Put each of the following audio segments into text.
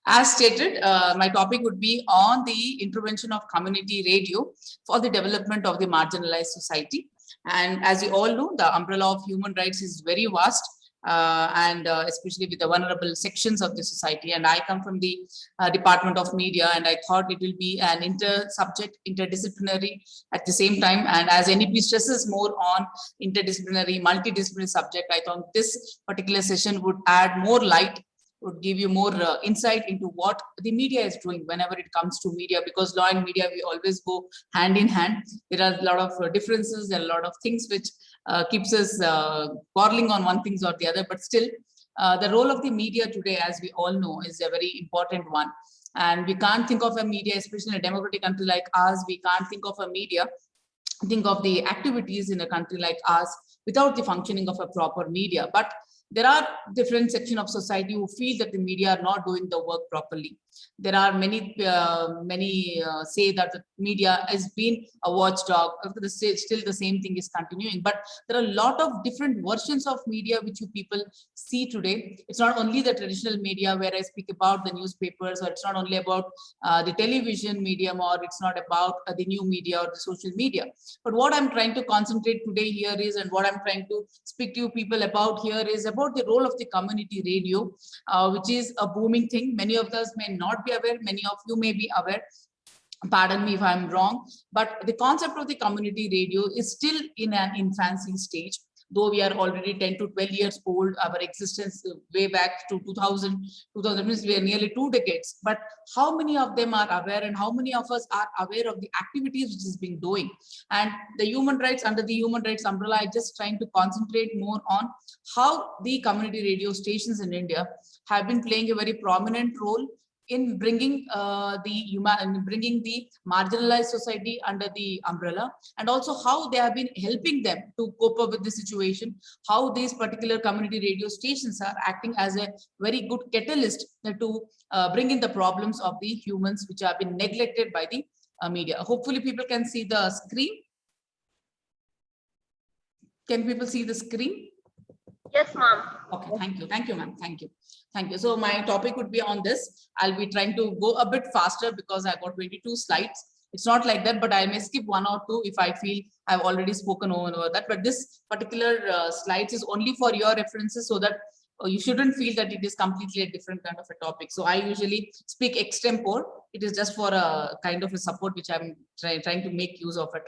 As stated, my topic would be on the intervention of community radio for the development of the marginalized society. And as you all know, the umbrella of human rights is very vast, and especially with the vulnerable sections of the society. And I come from the Department of Media, and I thought it will be an inter-subject, interdisciplinary at the same time. And as NEP stresses more on interdisciplinary, multidisciplinary subject, I thought this particular session would add more light, would give you more insight into what the media is doing whenever it comes to media, because law and media, we always go hand in hand. There are a lot of differences and a lot of things which keeps us quarreling on one thing or the other, but still the role of the media today, as we all know, is a very important one. And we can't think of a media, especially in a democratic country like ours, we can't think of a media, think of the activities in a country like ours without the functioning of a proper media. But there are different sections of society who feel that the media are not doing the work properly. There are many say that the media has been a watchdog. Still the same thing is continuing. But there are a lot of different versions of media which you people see today. It's not only the traditional media where I speak about the newspapers, or it's not only about the television medium, or it's not about the new media or the social media. But what I'm trying to concentrate today here is, and what I'm trying to speak to you people about here is about the role of the community radio, which is a booming thing. Many of us may not be aware, many of you may be aware. Pardon me if I'm wrong, but the concept of the community radio is still in an infancy stage. Though we are already 10 to 12 years old, our existence way back to 2000 means we are nearly 2 decades. But how many of them are aware, and how many of us are aware of the activities which is being doing? And the human rights, under the human rights umbrella, I just trying to concentrate more on how the community radio stations in India have been playing a very prominent role in bringing the marginalized society under the umbrella, and also how they have been helping them to cope up with the situation, how these particular community radio stations are acting as a very good catalyst to bring in the problems of the humans which have been neglected by the media. Hopefully people can see the screen. Can people see the screen? Yes, ma'am. Okay, thank you, ma'am, thank you. So my topic would be on this. I'll be trying to go a bit faster because I got 22 slides. It's not like that, but I may skip 1 or 2 if I feel I've already spoken over that. But this particular slides is only for your references, so that you shouldn't feel that it is completely a different kind of a topic. So I usually speak extempore. It is just for a kind of a support which I'm trying to make use of it,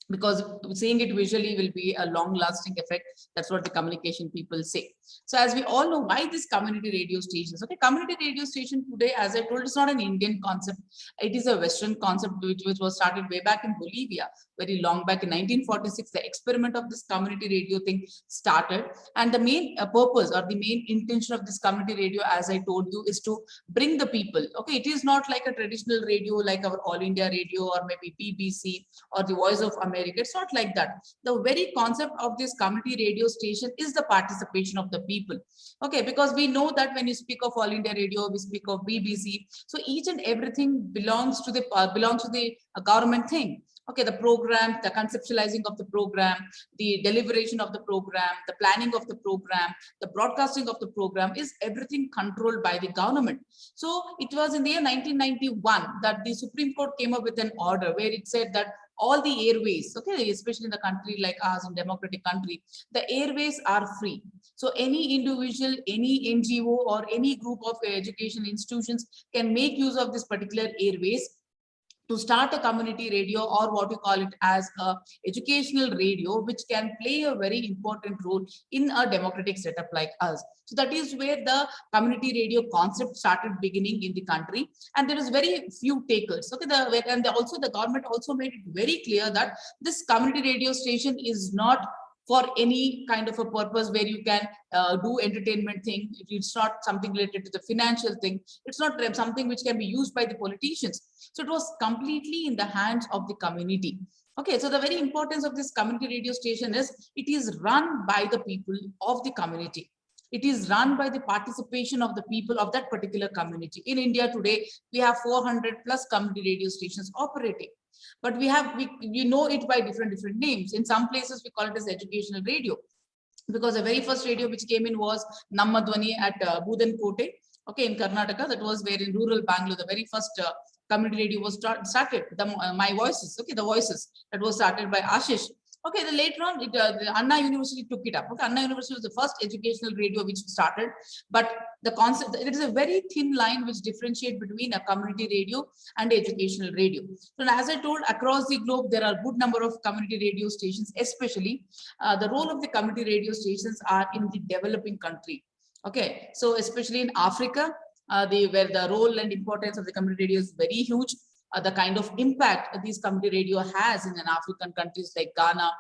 because seeing it visually will be a long-lasting effect. That's what the communication people say. So as we all know, why this community radio stations? Okay, community radio station today, as I told, it's not an Indian concept. It is a Western concept which was started way back in Bolivia, very long back in 1946. The experiment of this community radio thing started, and the main purpose or the main intention of this community radio, as I told you, is to bring the people. Okay, it is not like a traditional radio like our All India Radio or maybe BBC or the Voice of America. It's not like that. The very concept of this community radio station is the participation of the people. Okay, because we know that when you speak of All India Radio, we speak of BBC. So each and everything belongs to the government thing. Okay, the program, the conceptualizing of the program, the deliberation of the program, the planning of the program, the broadcasting of the program is everything controlled by the government. So it was in the year 1991 that the Supreme Court came up with an order where it said that all the airways, okay, especially in the country like ours, in democratic country, the airways are free. So any individual, any NGO or any group of education institutions can make use of this particular airways to start a community radio, or what you call it as a educational radio, which can play a very important role in a democratic setup like us. So that is where the community radio concept started beginning in the country, and there is very few takers. Okay, the government also made it very clear that this community radio station is not for any kind of a purpose where you can do entertainment thing. It's not something related to the financial thing. It's not something which can be used by the politicians. So it was completely in the hands of the community. Okay, so the very importance of this community radio station is it is run by the people of the community. It is run by the participation of the people of that particular community. In India today, we have 400 plus community radio stations operating. But we know it by different names. In some places we call it as educational radio. because the very first radio which came in was Nammadwani at Budankote, okay, in Karnataka. That was where in rural Bangalore, the very first community radio was started. My Voices, okay, the Voices, that was started by Ashish. Okay, then later on, the Anna University took it up. Okay, Anna University was the first educational radio which started, but the concept, there is a very thin line which differentiates between a community radio and educational radio. So as I told, across the globe, there are good number of community radio stations, especially the role of the community radio stations are in the developing country. Okay, so especially in Africa, where the role and importance of the community radio is very huge. The kind of impact these community radio has in an African countries like Ghana,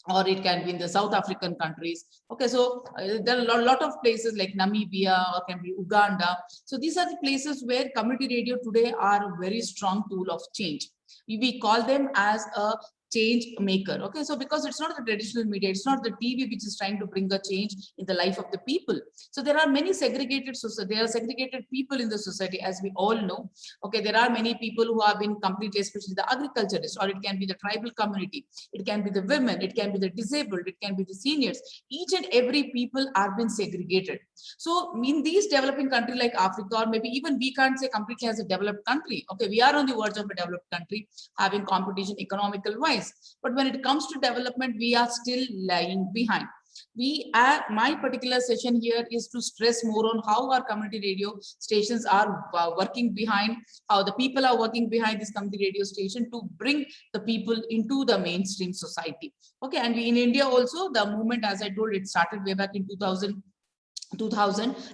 or it can be in the South African countries. Okay, so there are a lot of places like Namibia or can be Uganda. So these are the places where community radio today are a very strong tool of change. We call them as a change maker. Okay, so because it's not the traditional media, it's not the TV which is trying to bring a change in the life of the people. So there are many segregated society, there are segregated people in the society, as we all know. Okay, there are many people who have been completely, especially the agriculturists, or it can be the tribal community, it can be the women, it can be the disabled, it can be the seniors. Each and every people are been segregated. So in these developing country like Africa, or maybe even we can't say completely as a developed country. Okay, we are on the verge of a developed country having competition economical wise. But when it comes to development, we are still lagging behind. My particular session here is to stress more on how our community radio stations are working behind, how the people are working behind this community radio station to bring the people into the mainstream society. Okay, and we in India also, the movement, as I told, it started way back in 2000,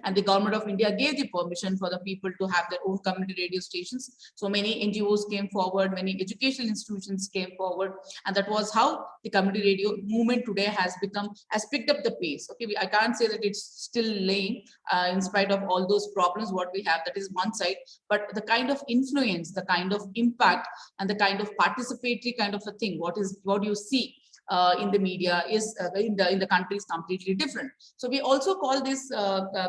and the government of India gave the permission for the people to have their own community radio stations. So many NGOs came forward, many educational institutions came forward, and that was how the community radio movement today has picked up the pace. Okay, I can't say that it's still laying in spite of all those problems what we have, that is one side, but the kind of influence, the kind of impact, and the kind of participatory kind of a thing, what you see in the media is in the country is completely different. So we also call this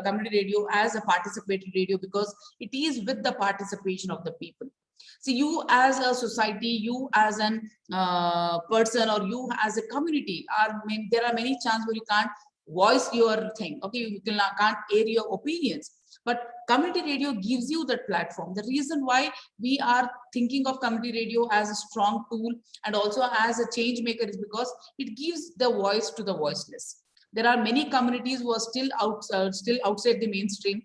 community radio as a participatory radio because it is with the participation of the people. See, you as a society, you as an person, or you as a community, there are many chances where you can't voice your thing. Okay, you can't air your opinions. But community radio gives you that platform. The reason why we are thinking of community radio as a strong tool and also as a change maker is because it gives the voice to the voiceless. There are many communities who are still outside the mainstream,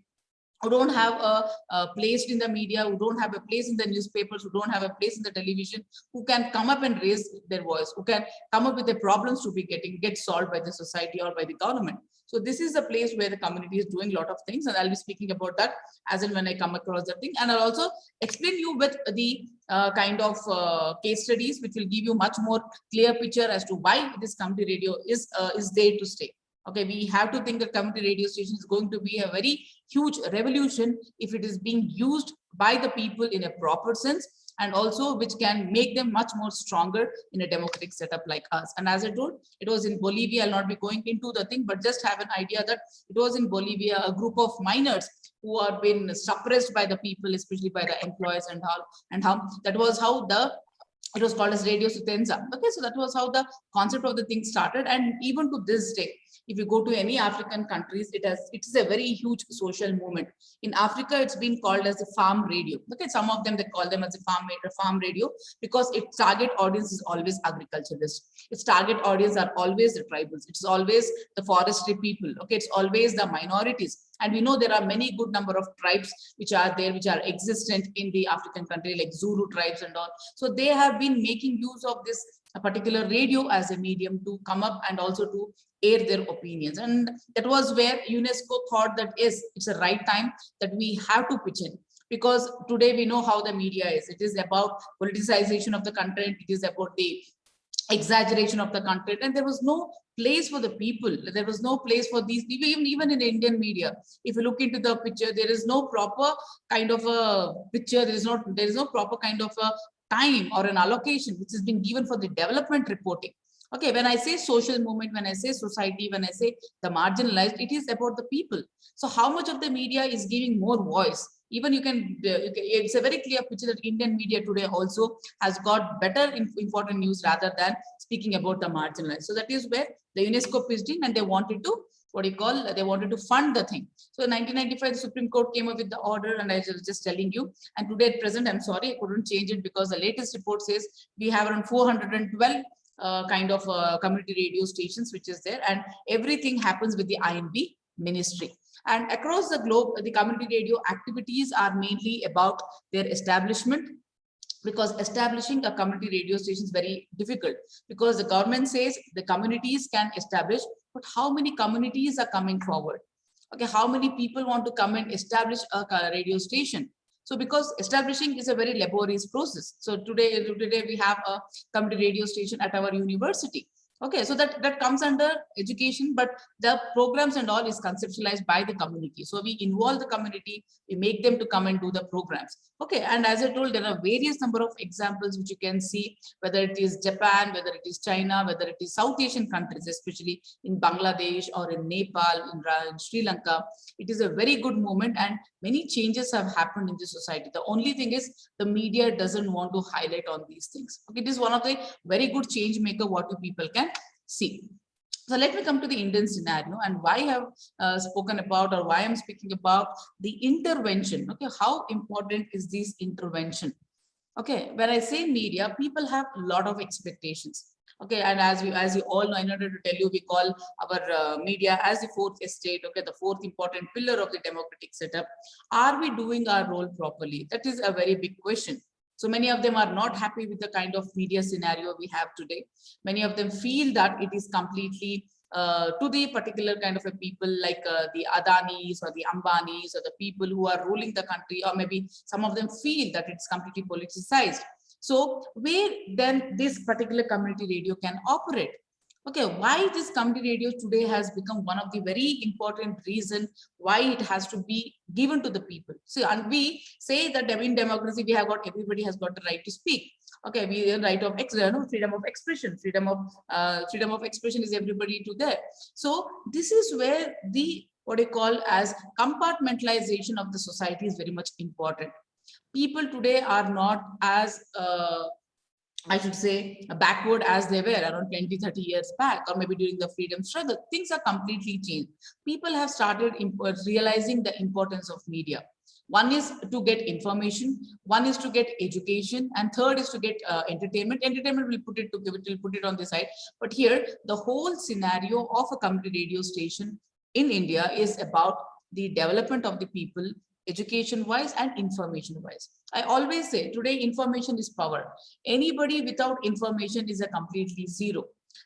who don't have a place in the media, who don't have a place in the newspapers, who don't have a place in the television, who can come up and raise their voice, who can come up with the problems to get solved by the society or by the government. So this is a place where the community is doing a lot of things, and I'll be speaking about that as and when I come across that thing. And I'll also explain you with the kind of case studies, which will give you much more clear picture as to why this community radio is there to stay. Okay, we have to think that community radio station is going to be a very huge revolution if it is being used by the people in a proper sense, and also which can make them much more stronger in a democratic setup like us. And as I told, it was in Bolivia. I'll not be going into the thing, but just have an idea that it was in Bolivia, a group of miners who are been suppressed by the people, especially by the employers and how that was how it was called as Radio Sutenza. Okay, so that was how the concept of the thing started. And even to this day, if you go to any African countries, it is a very huge social movement. In Africa, it's been called as a farm radio. Okay, some of them, they call them as a farm radio because its target audience is always agriculturalists. Its target audience are always the tribals. It's always the forestry people. Okay, it's always the minorities. And we know there are many good number of tribes which are there, which are existent in the African country, like Zulu tribes and all. So they have been making use of this particular radio as a medium to come up and also to air their opinions. And that was where UNESCO thought that it's the right time that we have to pitch in. Because today we know how the media is. It is about politicization of the content. It is about the exaggeration of the content, and there was no place for the people. There was no place for these people. Even in Indian media, if you look into the picture, there is no proper kind of a picture. There is no proper kind of a time or an allocation which has been given for the development reporting. Okay, when I say social movement, when I say society, when I say the marginalized, it is about the people. So how much of the media is giving more voice? Even you can, it's a very clear picture that Indian media today also has got better important news rather than speaking about the marginalized. So that is where the UNESCO pitched in and they wanted to, what do you call, they wanted to fund the thing. So in 1995, the Supreme Court came up with the order and I was just telling you, and today at present, I'm sorry, I couldn't change it because the latest report says we have around 412 kind of community radio stations which is there, and everything happens with the INB ministry. And across the globe, the community radio activities are mainly about their establishment, because establishing a community radio station is very difficult, because the government says the communities can establish, but how many communities are coming forward? Okay, how many people want to come and establish a radio station? So because establishing is a very laborious process. So today we have a community radio station at our university. Okay, so that comes under education, but the programs and all is conceptualized by the community. So we involve the community, we make them to come and do the programs. Okay, and as I told, there are various number of examples which you can see, whether it is Japan, whether it is China, whether it is South Asian countries, especially in Bangladesh or in Nepal, in Sri Lanka. It is a very good movement and many changes have happened in the society. The only thing is the media doesn't want to highlight on these things. Okay, it is one of the very good change maker what you people can see. So let me come to the Indian scenario and why I have spoken about, or why I'm speaking about the intervention. Okay, how important is this intervention? Okay, when I say media, people have a lot of expectations. Okay, and as you all know, in order to tell you, we call our media as the fourth estate. Okay, the fourth important pillar of the democratic setup. Are we doing our role properly? That is a very big question. So many of them are not happy with the kind of media scenario we have today. Many of them feel that it is completely to the particular kind of a people like the Adanis or the Ambanis or the people who are ruling the country, or maybe some of them feel that it's completely politicized. So where then this particular community radio can operate? Okay, why this community radio today has become one of the very important reason why it has to be given to the people. See, and we say that in democracy, we have got, everybody has got the right to speak. Okay, we have right of freedom of expression, freedom of expression is everybody to there. So this is where the, what I call as compartmentalization of the society is very much important. People today are not as I should say backward as they were around 20, 30 years back, or maybe during the freedom struggle. Things are completely changed. People have started realizing the importance of media. One is to get information, one is to get education, and third is to get entertainment. Entertainment will put it on the side. But here, the whole scenario of a community radio station in India is about the development of the people, education wise and information wise. I always say today information is power. Anybody without information is a completely zero.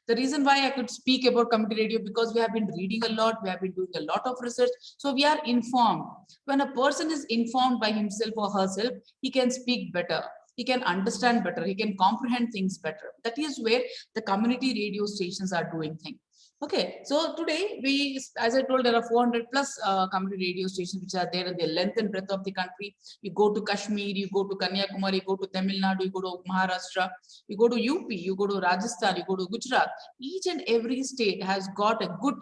The reason why I could speak about community radio, because we have been reading a lot, we have been doing a lot of research, so we are informed. When a person is informed by himself or herself, he can speak better, he can understand better, he can comprehend things better. That is where the community radio stations are doing things. Okay, so today we, as I told, there are 400 plus community radio stations which are there in the length and breadth of the country. You go to Kashmir, you go to Kanyakumari, you go to Tamil Nadu, you go to Maharashtra, you go to UP, you go to Rajasthan, you go to Gujarat. Each and every state has got a good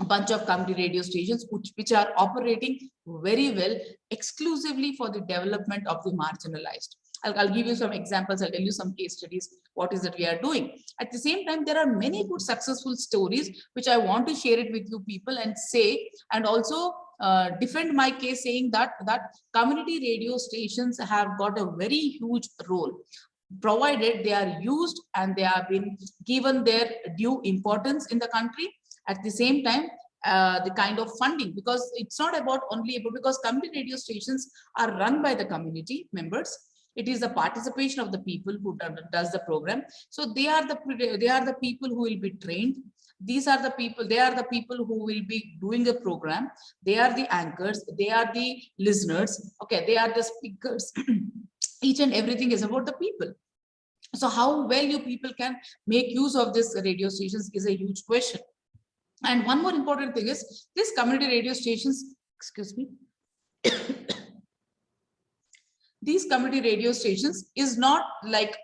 bunch of community radio stations which are operating very well exclusively for the development of the marginalized. I'll give you some examples. I'll tell you some case studies. What is it we are doing? At the same time, there are many good successful stories which I want to share it with you people and say, and also defend my case, saying that community radio stations have got a very huge role, provided they are used and they have been given their due importance in the country. At the same time, the kind of funding, because it's not about only about, because community radio stations are run by the community members. It is the participation of the people who does the program. So they are the people who will be trained. These are the people, they are the people who will be doing the program. They are the anchors, they are the listeners. Okay, they are the speakers. Each and everything is about the people. So how well you people can make use of this radio stations is a huge question. And one more important thing is this community radio stations, excuse me, these community radio stations is not like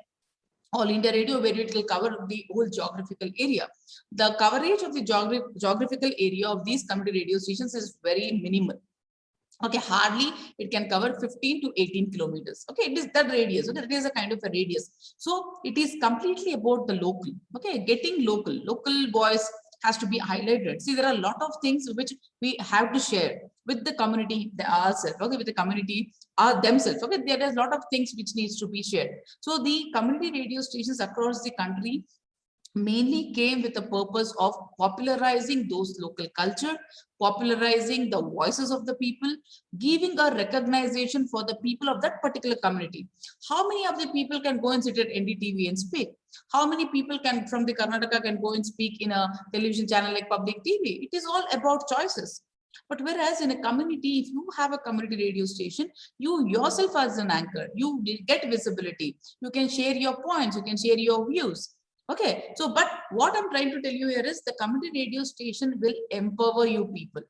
All India Radio, where it will cover the whole geographical area. The coverage of the geographical area of these community radio stations is very minimal. Okay, hardly it can cover 15 to 18 kilometers. Okay, it is that radius. So that is a kind of a radius. So it is completely about the local. Okay, getting local voice has to be highlighted. See, there are a lot of things which we have to share with the community ourselves. Okay, with the community themselves. Okay, there is a lot of things which needs to be shared. So the community radio stations across the country mainly came with the purpose of popularizing those local culture, popularizing the voices of the people, giving a recognition for the people of that particular community. How many of the people can go and sit at NDTV and speak? How many people can from the Karnataka can go and speak in a television channel like public TV? It is all about choices. But whereas in a community, if you have a community radio station, you yourself as an anchor, you get visibility. You can share your points, you can share your views. Okay, so but what I'm trying to tell you here is the community radio station will empower you people.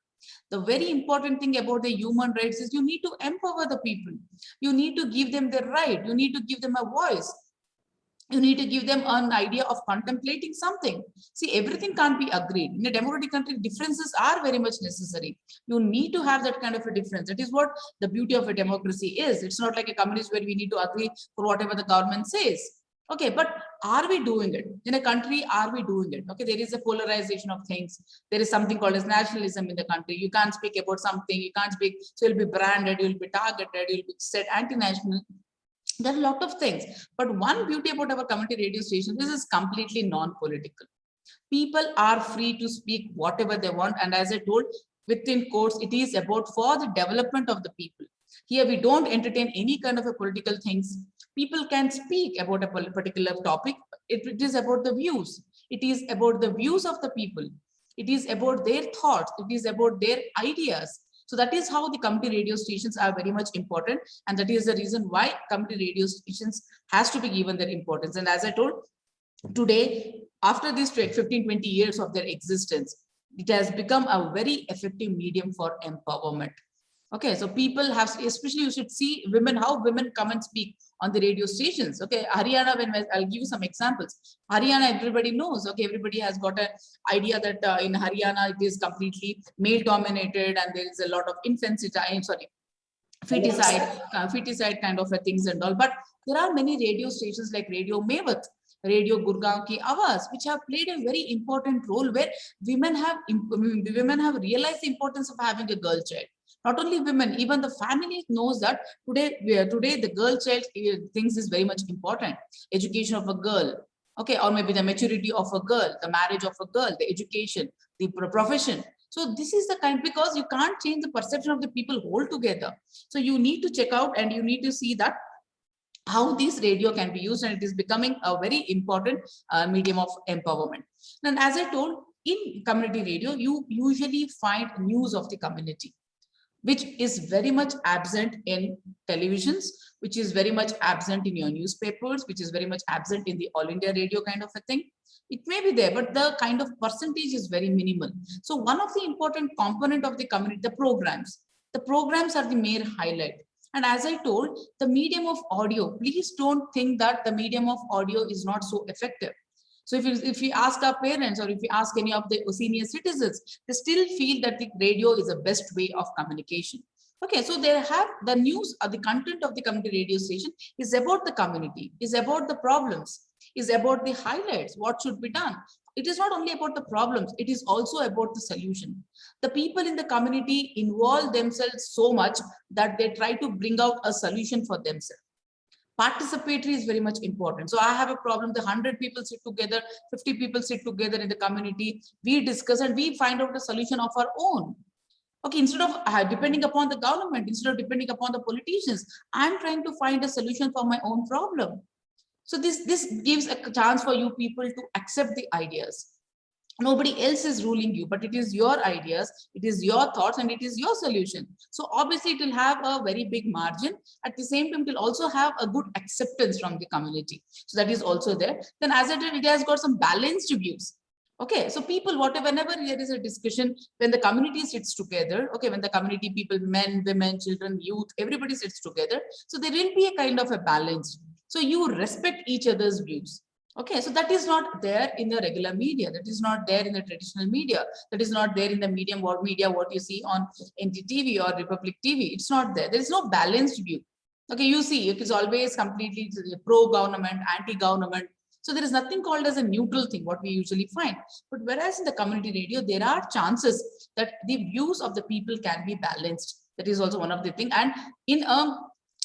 The very important thing about the human rights is you need to empower the people. You need to give them the right. You need to give them a voice. You need to give them an idea of contemplating something. See, everything can't be agreed. In a democratic country, differences are very much necessary. You need to have that kind of a difference. That is what the beauty of a democracy is. It's not like a communist where we need to agree for whatever the government says. Okay, but are we doing it? In a country, are we doing it? Okay, there is a polarization of things. There is something called as nationalism in the country. You can't speak about something, you can't speak, so you'll be branded, you'll be targeted, you'll be said anti-national. There are a lot of things. But one beauty about our community radio station, this is completely non-political. People are free to speak whatever they want. And as I told, within quotes, it is about for the development of the people. Here we don't entertain any kind of a political things. People can speak about a particular topic. It is about the views. It is about the views of the people. It is about their thoughts. It is about their ideas. So that is how the community radio stations are very much important. And that is the reason why community radio stations has to be given their importance. And as I told, today, after these 15-20 years of their existence, it has become a very effective medium for empowerment. Okay, so people have, especially you should see women, how women come and speak on the radio stations. Okay, Haryana, I'll give you some examples. Haryana, everybody knows. Okay, everybody has got an idea that in Haryana it is completely male dominated and there is a lot of infanticide, feticide kind of a things and all. But there are many radio stations like Radio Mewat, Radio Gurgaon Ki Awaaz, which have played a very important role where women have realized the importance of having a girl child. Not only women, even the family knows that today the girl child things is very much important. Education of a girl, okay, or maybe the maturity of a girl, the marriage of a girl, the education, the profession. So this is the kind, because you can't change the perception of the people altogether. So you need to check out and you need to see that how this radio can be used, and it is becoming a very important medium of empowerment. And as I told, in community radio, you usually find news of the community, which is very much absent in televisions, which is very much absent in your newspapers, which is very much absent in the All India Radio kind of a thing. It may be there, but the kind of percentage is very minimal. So one of the important component of the community, the programs are the main highlight. And as I told, the medium of audio, please don't think that the medium of audio is not so effective. So if we ask our parents or if we ask any of the senior citizens, they still feel that the radio is the best way of communication. Okay, so they have the news or the content of the community radio station is about the community, is about the problems, is about the highlights, what should be done. It is not only about the problems, it is also about the solution. The people in the community involve themselves so much that they try to bring out a solution for themselves. Participatory is very much important. So I have a problem, the 100 people sit together, 50 people sit together in the community, we discuss and we find out a solution of our own. Okay, instead of depending upon the government, instead of depending upon the politicians, I'm trying to find a solution for my own problem. So this gives a chance for you people to accept the ideas. Nobody else is ruling you, but it is your ideas, it is your thoughts, and it is your solution. So obviously it will have a very big margin. At the same time, it will also have a good acceptance from the community. So that is also there. Then as it has got some balanced views. Okay, so people, whenever there is a discussion, when the community sits together, okay, when the community people, men, women, children, youth, everybody sits together, so there will be a kind of a balance. So you respect each other's views. Okay, so that is not there in the regular media. That is not there in the traditional media. That is not there in the medium or media, what you see on NTTV or Republic TV. It's not there. There is no balanced view. Okay, you see, it is always completely pro-government, anti-government. So there is nothing called as a neutral thing, what we usually find. But whereas in the community radio, there are chances that the views of the people can be balanced. That is also one of the things. And in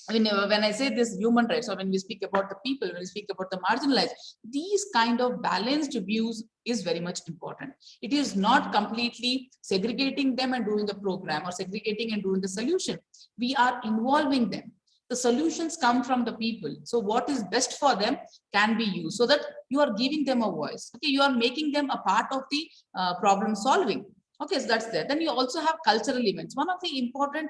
when I say this human rights, or when we speak about the people, when we speak about the marginalized, these kind of balanced views is very much important. It is not completely segregating them and doing the program, or segregating and doing the solution. We are involving them. The solutions come from the people. So what is best for them can be used, so that you are giving them a voice. Okay, you are making them a part of the problem solving. Okay, so that's there. Then you also have cultural events. One of the important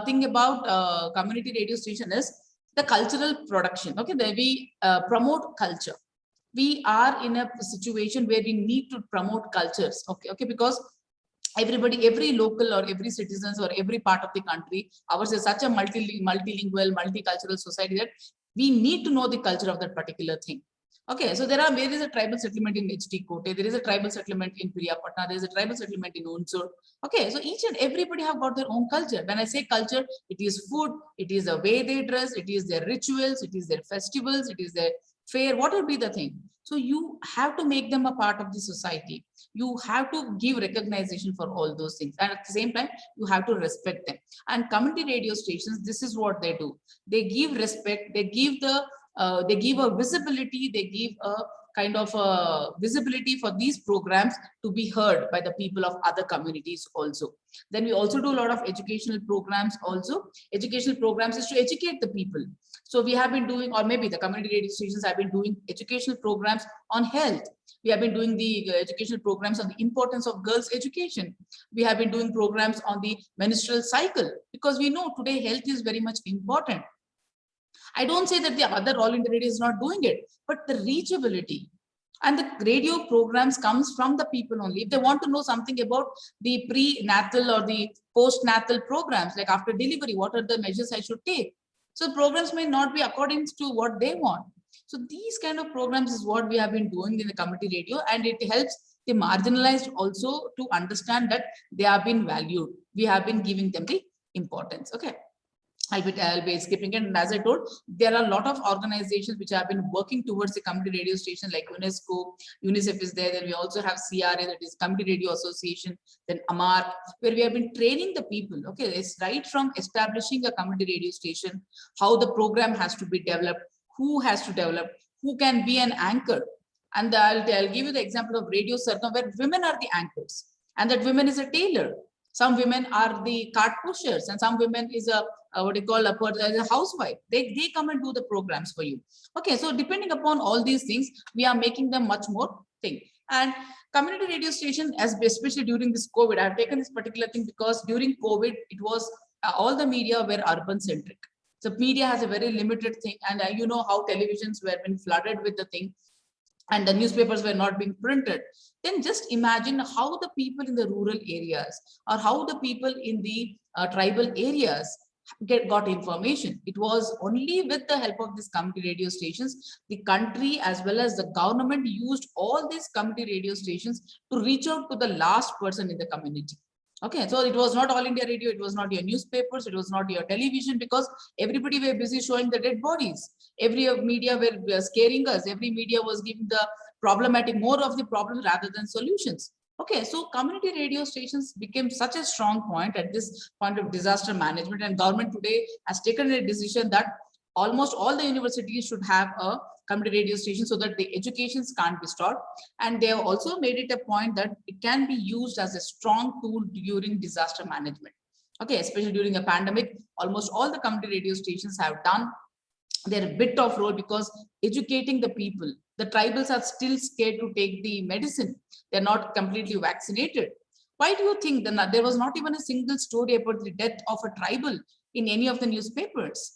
thing about community radio station is the cultural production. Okay, there we promote culture. We are in a situation where we need to promote cultures. Okay, because everybody, every local or every citizens or every part of the country, ours is such a multilingual, multicultural society that we need to know the culture of that particular thing. Okay, so there is a tribal settlement in HT Kote, there is a tribal settlement in Priyapatna, there is a tribal settlement in Unsur. Okay, so each and everybody have got their own culture. When I say culture, it is food, it is the way they dress, it is their rituals, it is their festivals, it is their fair, what will be the thing. So you have to make them a part of the society. You have to give recognition for all those things. And at the same time, you have to respect them. And community radio stations, this is what they do. They give respect, they give a visibility, they give a kind of a visibility for these programs to be heard by the people of other communities also. Then we also do a lot of educational programs also. Educational programs is to educate the people. So we have been doing, or maybe the community radio stations have been doing educational programs on health. We have been doing the educational programs on the importance of girls' education. We have been doing programs on the menstrual cycle, because we know today health is very much important. I don't say that the other All India Radio is not doing it, but the reachability and the radio programs comes from the people only. If they want to know something about the prenatal or the postnatal programs, like after delivery, what are the measures I should take? So programs may not be according to what they want. So these kind of programs is what we have been doing in the community radio, and it helps the marginalized also to understand that they have been valued. We have been giving them the importance. Okay. I'll be skipping it. And as I told, there are a lot of organizations which have been working towards the community radio station, like UNESCO, UNICEF is there. Then we also have CRA, that is Community Radio Association, then AMAR, where we have been training the people. Okay, it's right from establishing a community radio station, how the program has to be developed, who has to develop, who can be an anchor. And I'll give you the example of Radio Circum, where women are the anchors, and that women is a tailor. Some women are the cart pushers, and some women is a what you call a housewife. They come and do the programs for you. Okay, so depending upon all these things, we are making them much more thing. And community radio station, as especially during this COVID, I have taken this particular thing because during COVID, it was all the media were urban centric. So media has a very limited thing, and you know how televisions were been flooded with the thing, and the newspapers were not being printed. Then just imagine how the people in the rural areas, or how the people in the tribal areas got information. It was only with the help of these community radio stations, the country as well as the government used all these community radio stations to reach out to the last person in the community. Okay, so it was not All India Radio, it was not your newspapers, it was not your television, because everybody were busy showing the dead bodies. Every media were scaring us. Every media was giving the problematic, more of the problem rather than solutions. Okay, so community radio stations became such a strong point at this point of disaster management, and government today has taken a decision that almost all the universities should have a community radio station, so that the educations can't be stopped. And they have also made it a point that it can be used as a strong tool during disaster management. Okay, especially during a pandemic, almost all the community radio stations have done their bit of role, because educating the people. The tribals are still scared to take the medicine. They're not completely vaccinated. Why do you think that there was not even a single story about the death of a tribal in any of the newspapers?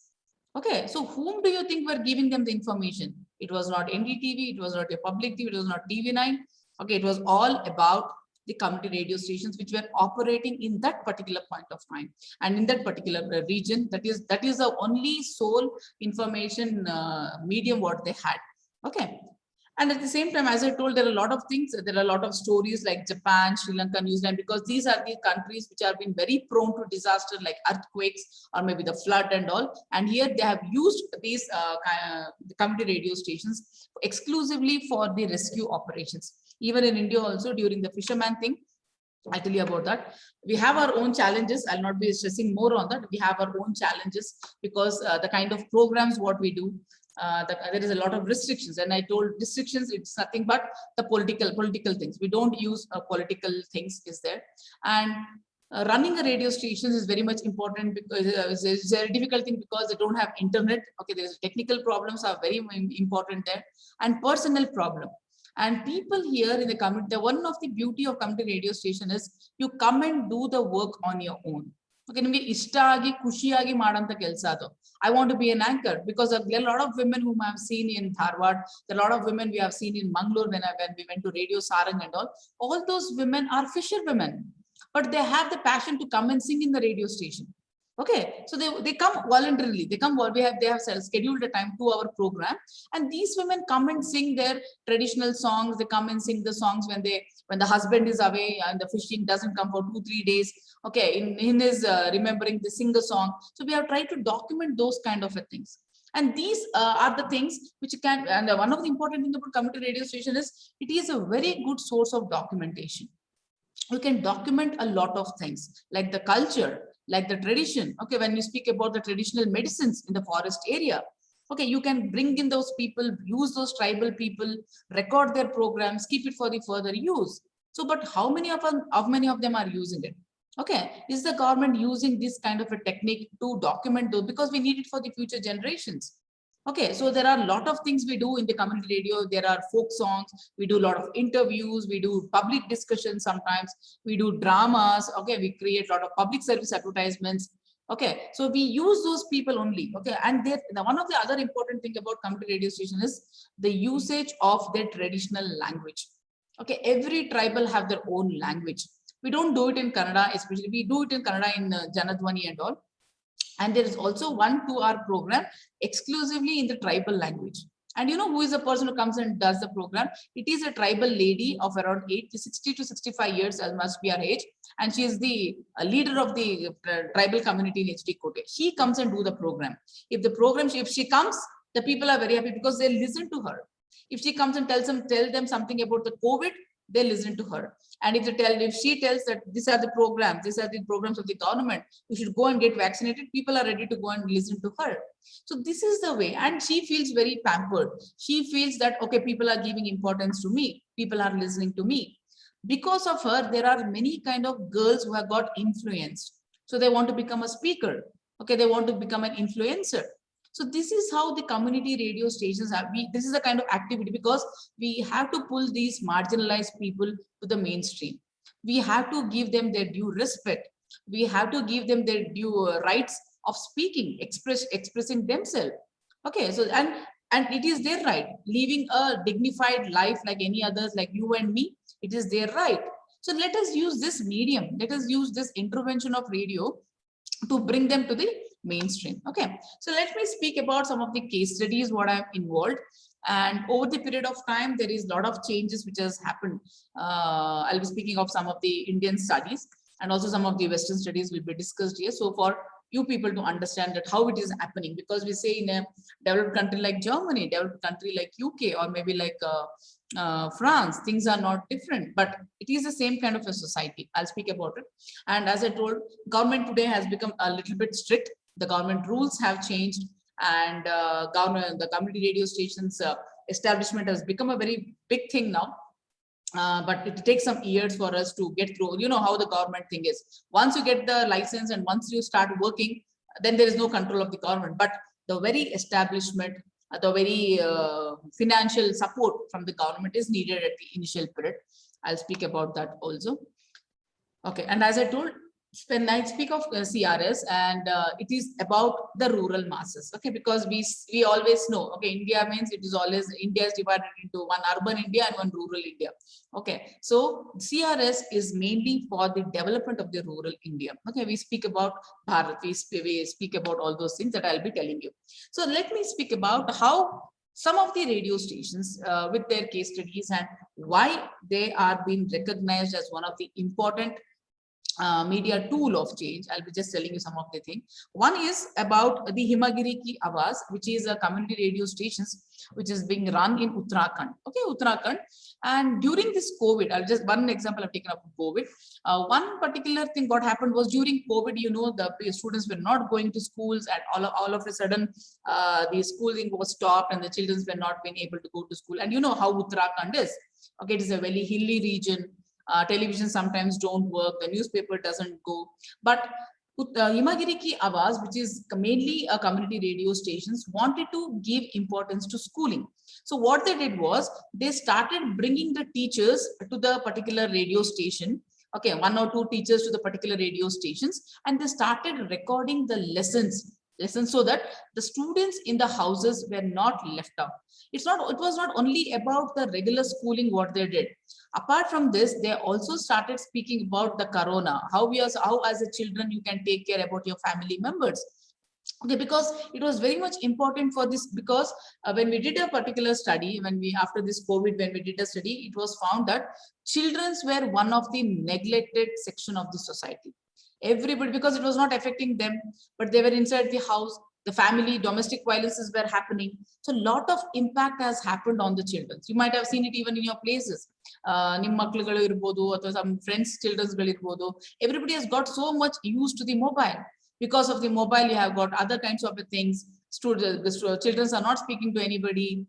Okay, so whom do you think were giving them the information? It was not NDTV, it was not a public TV, it was not TV9. Okay, it was all about the community radio stations which were operating in that particular point of time and in that particular region. That is the only sole information medium what they had. Okay. And at the same time, as I told, there are a lot of things, there are a lot of stories like Japan, Sri Lanka, New Zealand, because these are the countries which have been very prone to disaster like earthquakes or maybe the flood and all. And here they have used these the community radio stations exclusively for the rescue operations. Even in India also during the fisherman thing, I'll tell you about that. We have our own challenges. I'll not be stressing more on that. We have our own challenges because the kind of programs what we do, there is a lot of restrictions, and I told restrictions, it's nothing but the political things. We don't use political things is there. And running a radio station is very much important because it's a difficult thing because they don't have internet. Okay, there's technical problems are very important there, and personal problem. And people here in the community, one of the beauty of community radio station is you come and do the work on your own. Okay, I want to be an anchor because there are a lot of women whom I have seen in Dharwad. There are a lot of women we have seen in Mangalore when we went to Radio Sarang and all. All those women are fisherwomen, but they have the passion to come and sing in the radio station. Okay, so they come voluntarily. They have scheduled a time 2-hour program, and these women come and sing their traditional songs. They come and sing the songs when the husband is away and the fishing doesn't come for 2-3 days. Okay, in his remembering, they sing a song. So we have tried to document those kind of things. And these are the things which you can. And one of the important things about community radio station is it is a very good source of documentation. You can document a lot of things like the culture, like the tradition. Okay, when you speak about the traditional medicines in the forest area, okay, you can bring in those people, use those tribal people, record their programs, keep it for the further use. So, but how many of them are using it? Okay, is the government using this kind of a technique to document those, because we need it for the future generations? Okay, so there are a lot of things we do in the community radio. There are folk songs, we do a lot of interviews, we do public discussions sometimes, we do dramas, okay, we create a lot of public service advertisements. Okay, so we use those people only. Okay, and one of the other important thing about community radio station is the usage of their traditional language. Okay, every tribal have their own language. We don't do it in Kannada, especially we do it in Kannada in Janadwani and all. And there is also 1-2-hour program exclusively in the tribal language. And you know who is the person who comes and does the program? It is a tribal lady of around 60 to 65 years, as must be her age. And she is the leader of the tribal community in HD Kote. She comes and do the program. If she comes, the people are very happy because they listen to her. If she comes and tell them something about the COVID, they listen to her. And if she tells that these are the programs of the government, you should go and get vaccinated, people are ready to go and listen to her. So this is the way, and she feels very pampered. She feels that, okay, people are giving importance to me, people are listening to me. Because of her, there are many kind of girls who have got influenced. So they want to become a speaker. Okay, they want to become an influencer. So this is how the community radio stations have. This is a kind of activity because we have to pull these marginalized people to the mainstream. We have to give them their due respect. We have to give them their due rights of speaking, expressing themselves. Okay, so and it is their right, living a dignified life like any others, like you and me. It is their right. So let us use this medium. Let us use this intervention of radio to bring them to the mainstream. Okay, so let me speak about some of the case studies what I've involved, and over the period of time there is a lot of changes which has happened. I'll be speaking of some of the Indian studies, and also some of the Western studies will be discussed here, so for you people to understand that how it is happening, because we say in a developed country like Germany, developed country like UK, or maybe like France, things are not different, but it is the same kind of a society. I'll speak about it. And as I told, government today has become a little bit strict. The government rules have changed, and the community radio stations establishment has become a very big thing now. But it takes some years for us to get through. You know how the government thing is. Once you get the license and once you start working, then there is no control of the government. But the very establishment, the very financial support from the government is needed at the initial period. I'll speak about that also. Okay, and as I told, when I speak of CRS, and it is about the rural masses, okay, because we always know, okay, India means it is always, India is divided into one urban India and one rural India, okay. So CRS is mainly for the development of the rural India, okay. We speak about Bharat, we speak about all those things that I'll be telling you. So let me speak about how some of the radio stations with their case studies and why they are being recognized as one of the important media tool of change. I'll be just telling you some of the things. One is about the Himagiri Ki Awaz, which is a community radio stations which is being run in Uttarakhand. Okay, Uttarakhand. And during this COVID, I'll just one example I've taken up COVID. One particular thing what happened was during COVID, you know, the students were not going to schools, and all of a sudden the schooling was stopped and the children were not being able to go to school. And you know how Uttarakhand is. Okay, it is a very hilly region. Television sometimes don't work, the newspaper doesn't go, but Himagiri Ki Awaz, which is mainly a community radio stations, wanted to give importance to schooling. So what they did was they started bringing the teachers to the particular radio station, okay, one or two teachers to the particular radio stations, and they started recording the lessons so that the students in the houses were not left out. It was not only about the regular schooling what they did. Apart from this, they also started speaking about the corona, how as a children you can take care about your family members. Okay, because it was very much important for this, because when we did a particular study, after this COVID, when we did a study, it was found that children were one of the neglected section of the society. Everybody, because it was not affecting them, but they were inside the house, the family, domestic violences were happening. So a lot of impact has happened on the children. You might have seen it even in your places. Some friends' children, everybody has got so much used to the mobile. Because of the mobile, you have got other kinds of things. The children are not speaking to anybody.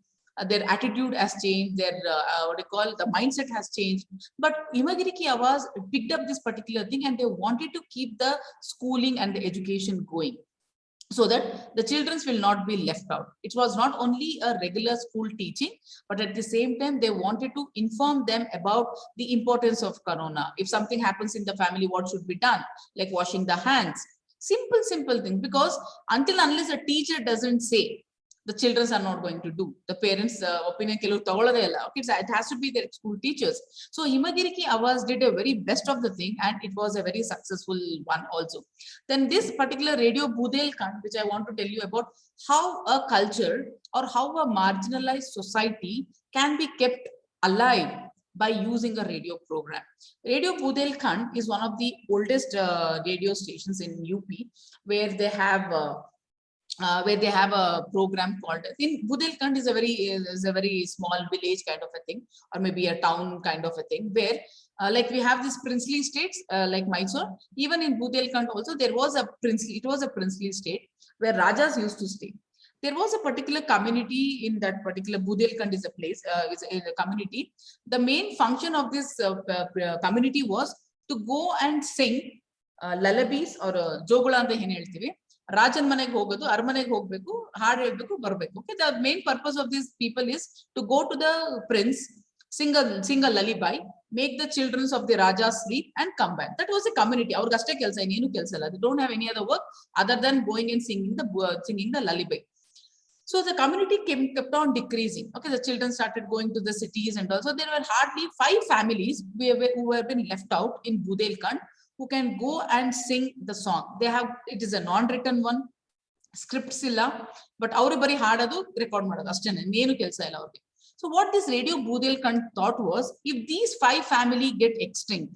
Their attitude has changed, their the mindset has changed. But Himagiri Ki Awaz picked up this particular thing, and they wanted to keep the schooling and the education going, so that the children will not be left out. It was not only a regular school teaching, but at the same time, they wanted to inform them about the importance of corona. If something happens in the family, what should be done? Like washing the hands. Simple thing. Because unless a teacher doesn't say, the children are not going to do. The parents' opinion, it has to be their school teachers. So Himagiri Ki Awaz did a very best of the thing, and it was a very successful one also. Then this particular radio Budelkhand, which I want to tell you about, how a culture or how a marginalized society can be kept alive by using a radio program. Radio Budelkhand is one of the oldest radio stations in UP, where they have a program called, in Budelkhand is a very small village kind of a thing, or maybe a town kind of a thing, where like we have this princely states like Mysore. Even in Budelkhand also it was a princely state where Rajas used to stay. There was a particular community in that particular Budelkhand is a place, is a community. The main function of this community was to go and sing lullabies or jogula anta ಏನು ಹೇಳ್ತೀವಿ, ರಾಜನ್ ಮನೆಗೆ ಹೋಗೋದು, ಅರಮನೆಗೆ ಹೋಗ್ಬೇಕು, ಹಾಡು ಹೇಳ್ಬೇಕು, ಬರ್ಬೇಕು. Okay, the main purpose of these people is to go to the prince, sing a lullaby, make the children of the Raja sleep and come back. That was a community. ಅವ್ರಿಗೆ ಅಷ್ಟೇ ಕೆಲಸ, ಇನ್ನೇನು ಕೆಲಸ ಇಲ್ಲ. They don't have any other work other than going and singing the lullaby. So the community kept on decreasing. Okay, the children started going to the cities, and also there were hardly 5 families who were been left out in Budelkhand, who can go and sing the song. It is a non-written one, scripts illa, but avaru bari haadadu record ಮಾಡೋದು ಅಷ್ಟೇನೆ, ಏನು ಕೆಲಸ ಇಲ್ಲ ಅವರಿಗೆ. So what this radio Budelkhand thought was, if these 5 family get extinct,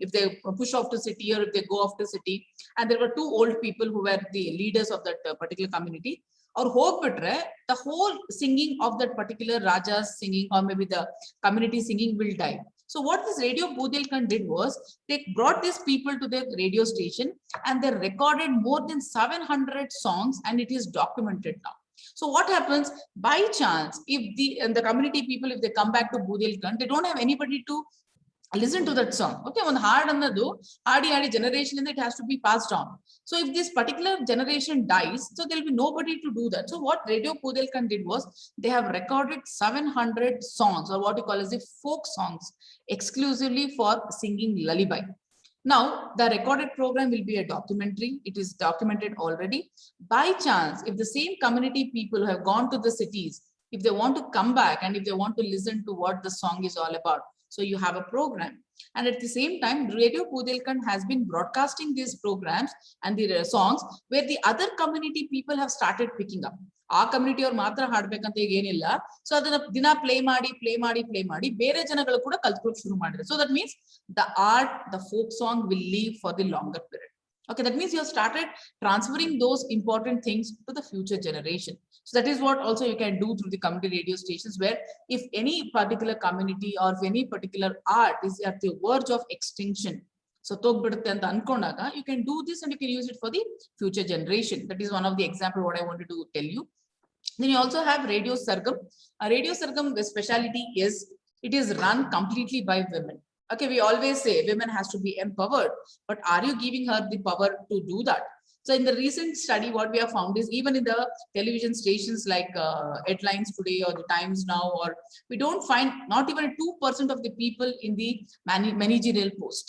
if they push off to city, or if they go off to city, and there were 2 old people who were the leaders of that particular community, or ಹೋಗ್ಬಿಟ್ರೆ the whole singing of that particular Raja's singing, or maybe the community singing, will die. So what this radio Budelkhand did was, they brought these people to their radio station, and they recorded more than 700 songs, and it is documented now. So what happens, by chance, if the community people, if they come back to Budelkhand, they don't have anybody to listen to that song. Okay, one hard annadu hardy generation, and it has to be passed on. So if this particular generation dies, so there will be nobody to do that. So what radio Budelkhand did was, they have recorded 700 songs, or what you call as the folk songs, exclusively for singing lullaby. Now, the recorded program will be a documentary. It is documented already. By chance, if the same community people who have gone to the cities, if they want to come back and if they want to listen to what the song is all about, so you have a program. And at the same time, Radio Budelkhand has been broadcasting these programs and the songs where the other community people have started picking up. ಆ community ಅವ್ರು ಮಾತ್ರ ಹಾಡ್ಬೇಕಂತ ಈಗ ಏನಿಲ್ಲ. So ಅದನ್ನ ದಿನ play ಮಾಡಿ ಬೇರೆ ಜನಗಳು ಕೂಡ ಕಲ್ತ್ಕೊಳ್ಳೋಕೆ ಶುರು ಮಾಡಿದ್ರು. So that means the art, the folk song will live for the longer period. Okay, that means you have started transferring those important things to the future generation. So that is what also you can do through the community radio stations, where if any particular community or if any particular art is at the verge of extinction, so you can do this and you can use it for the future generation. That is one of the example what I wanted to tell you. Then you also have Radio Sargam. Radio Sargam, the speciality is it is run completely by women. Okay, we always say women has to be empowered, but are you giving her the power to do that? So in the recent study, what we have found is even in the television stations like Headlines Today or the Times Now, or we don't find not even 2% of the people in the managerial post.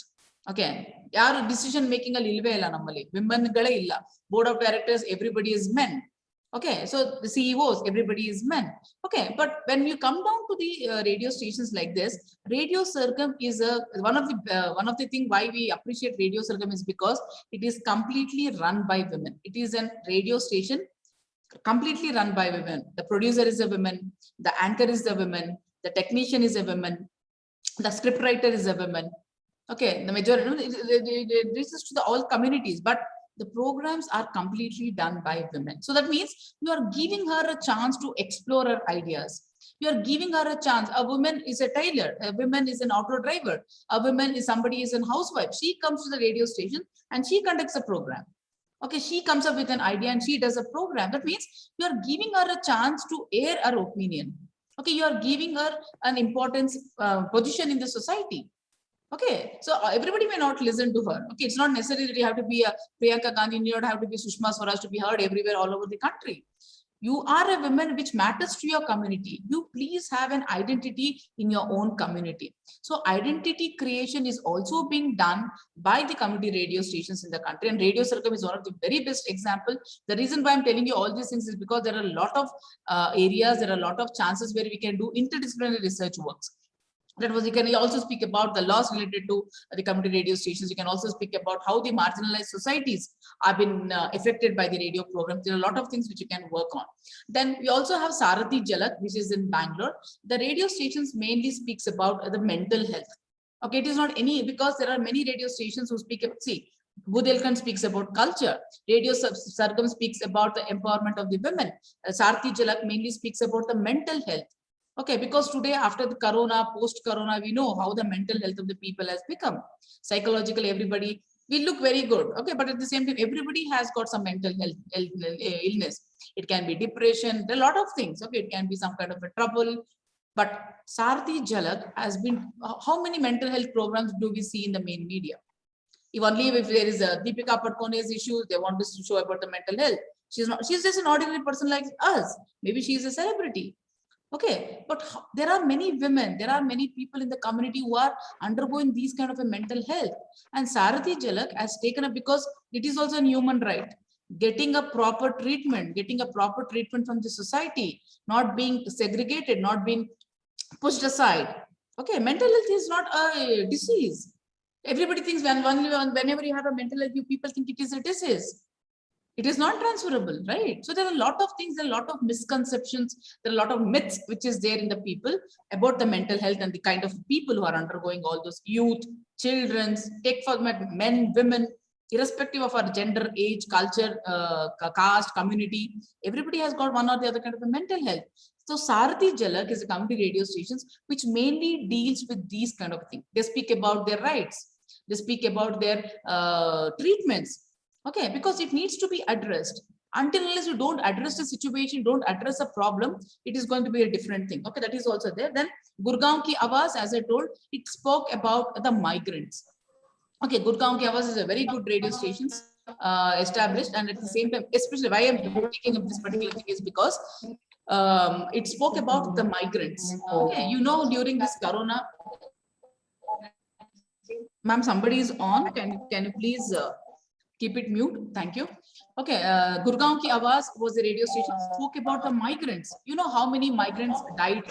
Okay, yaar decision making ಅಲ್ಲಿ ಇಲ್ವೇ ಇಲ್ಲ ನಮ್ಮಲ್ಲಿ, women ಗಳೇ ಇಲ್ಲ. Board of directors, everybody is men. Okay, so the CEOs, everybody is men. Okay, but when you come down to the radio stations like this, Radio Sargam is one of the thing why we appreciate Radio Sargam is because it is completely run by women. It is a radio station completely run by women. The producer is a woman, the anchor is a woman, the technician is a woman, the scriptwriter is a woman. Okay, the majority it reaches to the all communities, but the programs are completely done by women. So that means you are giving her a chance to explore her ideas. You are giving her a chance. A woman is a tailor, a woman is an auto driver, a woman is somebody is a housewife. She comes to the radio station and she conducts a program. Okay, she comes up with an idea and she does a program. That means you are giving her a chance to air her opinion. Okay, you are giving her an important position in the society. Okay, so everybody may not listen to her. Okay, it's not necessary that you have to be a Priyanka Gandhi, you don't have to be Sushma Swaraj to be heard everywhere all over the country. You are a woman which matters to your community. You please have an identity in your own community. So identity creation is also being done by the community radio stations in the country, and Radio Sargam is one of the very best example. The reason why I'm telling you all these things is because there are a lot of areas, there are a lot of chances where we can do interdisciplinary research works. That was, you can also speak about the laws related to the community radio stations. You can also speak about how the marginalized societies have been affected by the radio programs. There are a lot of things which you can work on. Then we also have Sarathi Jalak, which is in Bangalore. The radio stations mainly speaks about the mental health. Okay, it is not any, because there are many radio stations who speak about, see, Budelkhand speaks about culture. Radio Sargam speaks about the empowerment of the women. Sarathi Jalak mainly speaks about the mental health. Okay, because today after the corona, post-corona, we know how the mental health of the people has become. Psychological, everybody, we look very good. Okay, but at the same time, everybody has got some mental health illness. It can be depression, there are a lot of things. Okay, it can be some kind of a trouble. But Sarathi Jalak has been, how many mental health programs do we see in the main media? If only if there is a Deepika Padukone's issue, they want to show about the mental health. She's just an ordinary person like us. Maybe she is a celebrity. Okay, but there are many women, there are many people in the community who are undergoing these kind of a mental health. And Sarathi Jalak has taken up, because it is also a human right, getting a proper treatment from the society, not being segregated, not being pushed aside. Okay, mental health is not a disease. Everybody thinks whenever you have a mental health, you people think it is a disease. It is not transferable, right? So there are a lot of things, there are a lot of misconceptions, there are a lot of myths which is there in the people about the mental health and the kind of people who are undergoing all those youth, children, take for men, women, irrespective of our gender, age, culture, caste, community, everybody has got one or the other kind of a mental health. So Sarathi Jalak is a community radio stations which mainly deals with these kind of things. They speak about their rights, they speak about their treatments. Okay, because it needs to be addressed. Until unless you don't address the situation, don't address a problem, it is going to be a different thing. Okay, that is also there. Then Gurgaon Ki Awaaz, as I told, it spoke about the migrants. Okay, Gurgaon Ki Awaaz is a very good radio stations established, and at the same time, especially why I'm taking up this particular thing is because it spoke about the migrants. Okay, you know, during this corona, Ma'am, somebody is on. Can you please keep it mute? Thank you. Okay, Gurgaon Ki Awaaz was a radio station, spoke about the migrants. You know how many migrants died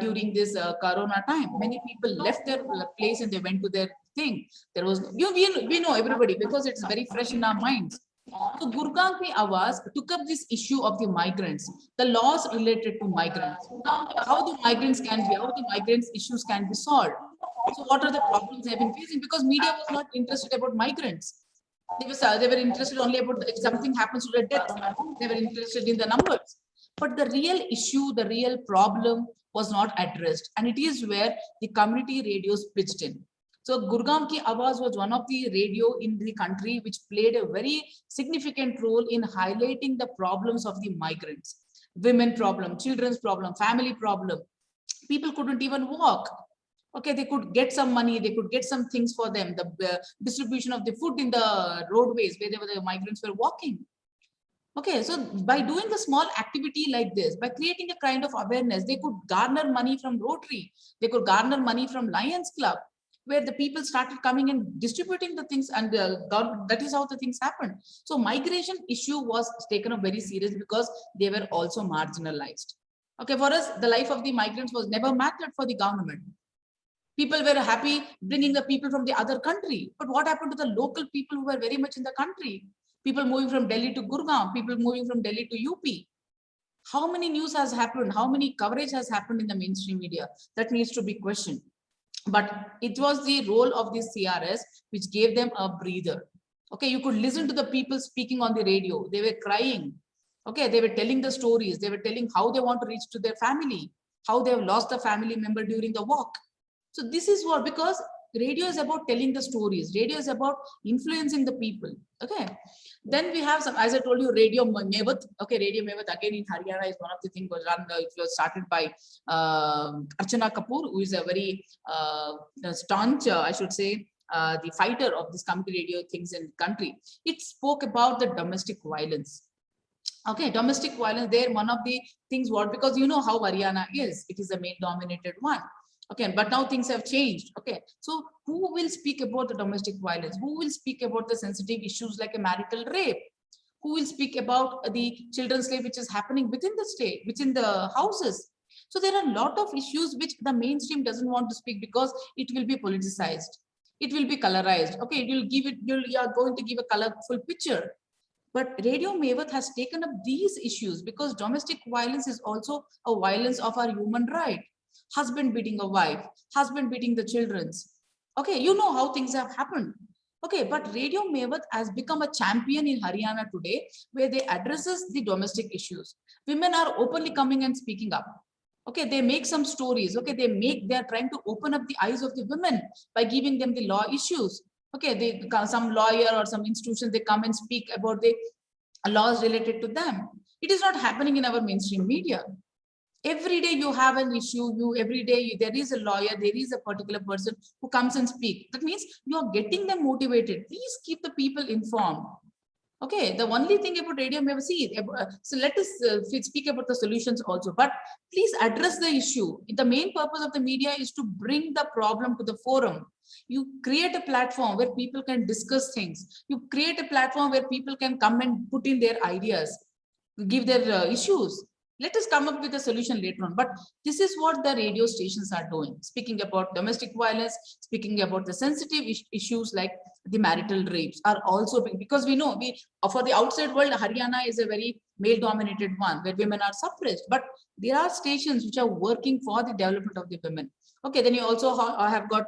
during this Corona time? Many people left their place and they went to their thing. There was, we know everybody because it's very fresh in our minds. So Gurgaon Ki Awaaz took up this issue of the migrants, the laws related to migrants, how the migrants can be, how the migrants issues can be solved. So what are the problems they've been facing? Because media was not interested about migrants. They were interested only about if something happens to the death. They were interested in the numbers. But the real issue, the real problem was not addressed. And it is where the community radios pitched in. So Gurgaon Ki Awaaz was one of the radio in the country which played a very significant role in highlighting the problems of the migrants. Women problem, children's problem, family problem. People couldn't even walk. Okay, they could get some money, they could get some things for them, the distribution of the food in the roadways where the migrants were walking. Okay, so by doing a small activity like this, by creating a kind of awareness, they could garner money from Rotary, they could garner money from Lions Club, where the people started coming and distributing the things, and that is how the things happened. So migration issue was taken up very serious because they were also marginalized. Okay, for us, the life of the migrants was never mattered for the government. People were happy bringing the people from the other country. But what happened to the local people who were very much in the country? People moving from Delhi to Gurgaon, people moving from Delhi to UP. How many news has happened? How many coverage has happened in the mainstream media? That needs to be questioned. But it was the role of the CRS which gave them a breather. Okay, you could listen to the people speaking on the radio. They were crying. Okay, they were telling the stories. They were telling how they want to reach to their family, how they have lost a family member during the walk. So this is what, because radio is about telling the stories. Radio is about influencing the people. Okay. Then we have some, as I told you, Radio Mevat. Okay, Radio Mevat again in Haryana is one of the things was run. It was started by Archana Kapoor, who is a very staunch, I should say, the fighter of this community radio things in the country. It spoke about the domestic violence. Okay, domestic violence. There, one of the things what, because you know how Haryana is. It is a male-dominated one. Okay, but now things have changed. Okay, so who will speak about the domestic violence? Who will speak about the sensitive issues like a marital rape? Who will speak about the children's slave which is happening within the state, within the houses? So there are a lot of issues which the mainstream doesn't want to speak because it will be politicized. It will be colorized. Okay, it will give it, you are going to give a colorful picture. But Radio Mevat has taken up these issues because domestic violence is also a violence of our human right. Husband beating a wife, husband beating the children's. Okay, you know how things have happened. Okay, but Radio Mevat has become a champion in Haryana today where they addresses the domestic issues. Women are openly coming and speaking up. Okay, they make some stories. Okay, they are trying to open up the eyes of the women by giving them the law issues. Okay, some lawyer or some institutions, they come and speak about the laws related to them. It is not happening in our mainstream media. Every day you have an issue, every day there is a lawyer, there is a particular person who comes and speak. That means you are getting them motivated. Please keep the people informed. Okay, the only thing about radio may see, so let us speak about the solutions also, but please address the issue. The main purpose of the media is to bring the problem to the forum. You create a platform where people can discuss things. You create a platform where people can come and put in their ideas, give their issues. Let us come up with a solution later on. But this is what the radio stations are doing. Speaking about domestic violence, speaking about the sensitive issues like the marital rapes are also, because we know for the outside world, Haryana is a very male-dominated one where women are suppressed. But there are stations which are working for the development of the women. Okay, then you also have got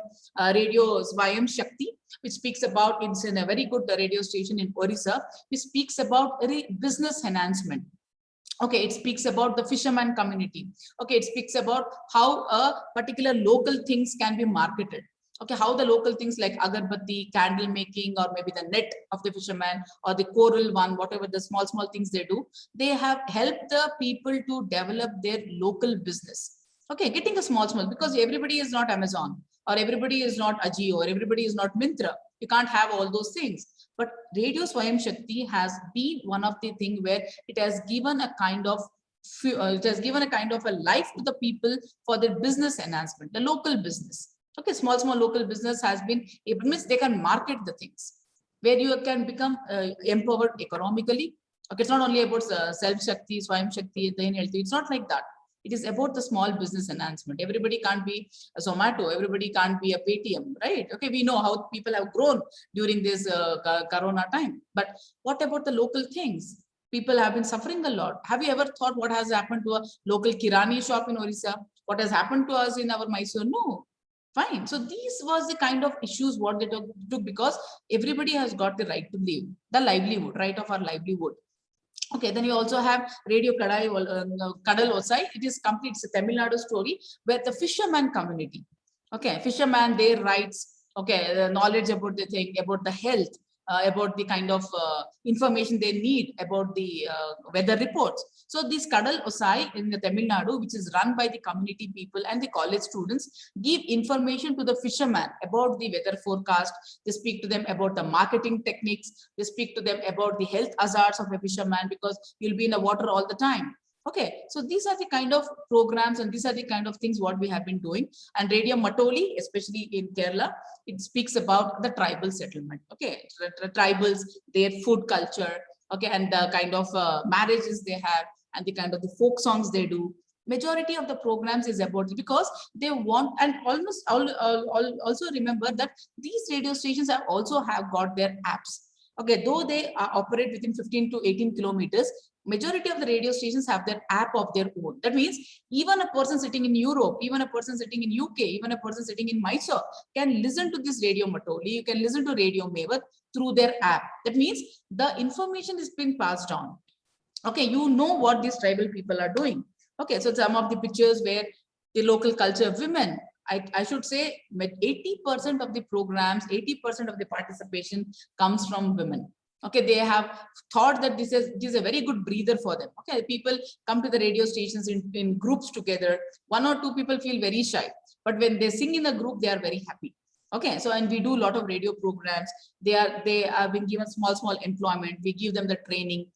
Radio Swayam Shakti, which speaks about, it's in a very good radio station in Orissa, which speaks about business enhancement. Okay, it speaks about the fisherman community. Okay, it speaks about how a particular local things can be marketed. Okay, how the local things like agarbatti, candle making, or maybe the net of the fisherman or the coral one, whatever the small things they do, they have helped the people to develop their local business. Okay, getting a small, because everybody is not Amazon or everybody is not Ajio or everybody is not Myntra. You can't have all those things. But Radio Swayam Shakti has been one of the things where it has given a kind of a life to the people for their business enhancement, the local business. Okay, small local business has been, it means they can market the things where you can become empowered economically. Okay, it's not only about self-shakti, swayam shakti, then healthy. It's not like that. It is about the small business enhancement. Everybody can't be a Zomato. Everybody can't be a Paytm, right? Okay, we know how people have grown during this Corona time. But what about the local things? People have been suffering a lot. Have you ever thought what has happened to a local Kirani shop in Orissa? What has happened to us in our Mysore? No. Fine. So these was the kind of issues what they took because everybody has got the right to live, the livelihood, right of our livelihood. Okay, then you also have Radio Kadal Osai. It is complete. It's a Tamil Nadu story where the fisherman community, okay, fisherman, their rights, okay, the knowledge about the thing, about the health, about the kind of information they need about the weather reports. So this Kadal Osai in the Tamil Nadu, which is run by the community people and the college students, give information to the fishermen about the weather forecast. They speak to them about the marketing techniques. They speak to them about the health hazards of a fisherman because you'll be in the water all the time. Okay, so these are the kind of programs and these are the kind of things what we have been doing. And Radio Matoli, especially in Kerala, it speaks about the tribal settlement. Okay, tribals, their food culture, okay, and the kind of marriages they have and the kind of the folk songs they do. Majority of the programs is about it because they want, and almost also remember that these radio stations have also have got their apps. Okay, though they operate within 15 to 18 kilometers, majority of the radio stations have their app of their own. That means even a person sitting in Europe, even a person sitting in UK, even a person sitting in Mysore can listen to this Radio Matoli. You can listen to Radio Mevat through their app. That means the information is being passed on. Okay, you know what these tribal people are doing. Okay, so some of the pictures where the local culture of women, I should say 80% of the programs, 80% of the participation comes from women. Okay, they have thought that this is a very good breather for them. Okay, people come to the radio stations in groups together. One or two people feel very shy, but when they sing in a group, they are very happy. Okay, so and we do a lot of radio programs. They have been given small employment. We give them the training.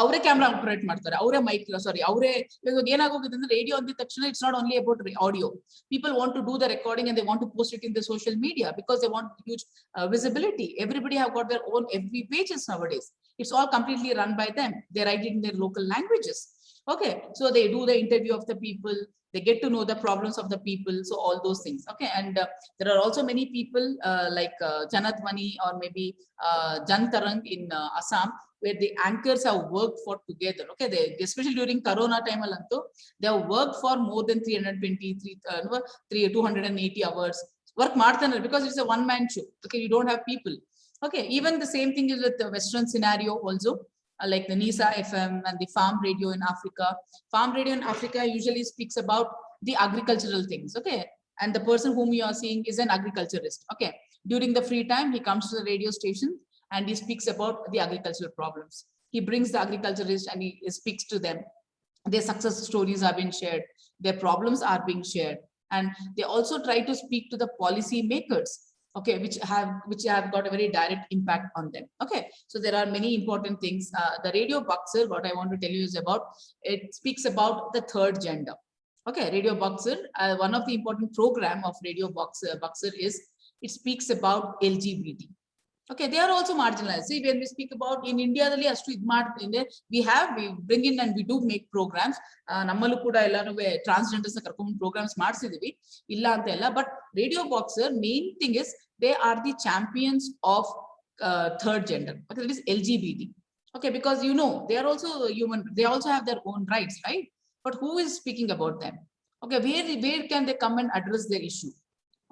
ಅವರೇ camera operate ಮಾಡ್ತಾರೆ, ಅವರೇ mic, ಸಾರಿ ಅವರೇ. ಇವಾಗ ಏನಾಗೋಗಿದೆ ಅಂದ್ರೆ radio ಅಂದ ತಕ್ಷಣ it's not only about audio. People want to do the recording and they want to post it in the social media because they want huge visibility. Everybody have got their own FB pages nowadays. It's all completely run by them. They write it in their local languages. Okay, so they do the interview of the people. They get to know the problems of the people. So all those things. Okay, and there are also many people like Janatwani or maybe Jantarang in Assam, where the anchors have worked for together. Okay, they especially during Corona time alanto, they have worked for more than 280 hours. Work ಮಾಡ್ತಾನೆ because it's a one man show. Okay, you don't have people. Okay, even the same thing is with the Western scenario also. Like the NISA FM and the farm radio in Africa. Farm radio in Africa usually speaks about the agricultural things. Okay, and the person whom you are seeing is an agriculturist. Okay, during the free time he comes to the radio station and he speaks about the agricultural problems. He brings the agriculturist and he speaks to them. Their success stories are being shared, their problems are being shared, and they also try to speak to the policy makers. Okay, which have got a very direct impact on them. Okay, so there are many important things. The Radio Boxer, what I want to tell you is about, it speaks about the third gender. Okay, Radio Boxer, one of the important program of Radio Boxer is it speaks about LGBT. Okay, they are also marginalized. See, when we speak about in India, we bring in and we do make programs. Nammalu kuda ellaru transgenders na karkondu programs ಮಾಡ್ಸಿದೀವಿ, ಇಲ್ಲ ಅಂತ ಇಲ್ಲ. But Radio Boxer main thing is they are the champions of third gender. Okay, that is LGBT. Okay, because you know they are also human. They also have their own rights, right? But who is speaking about them? Okay, where can they come and address their issue?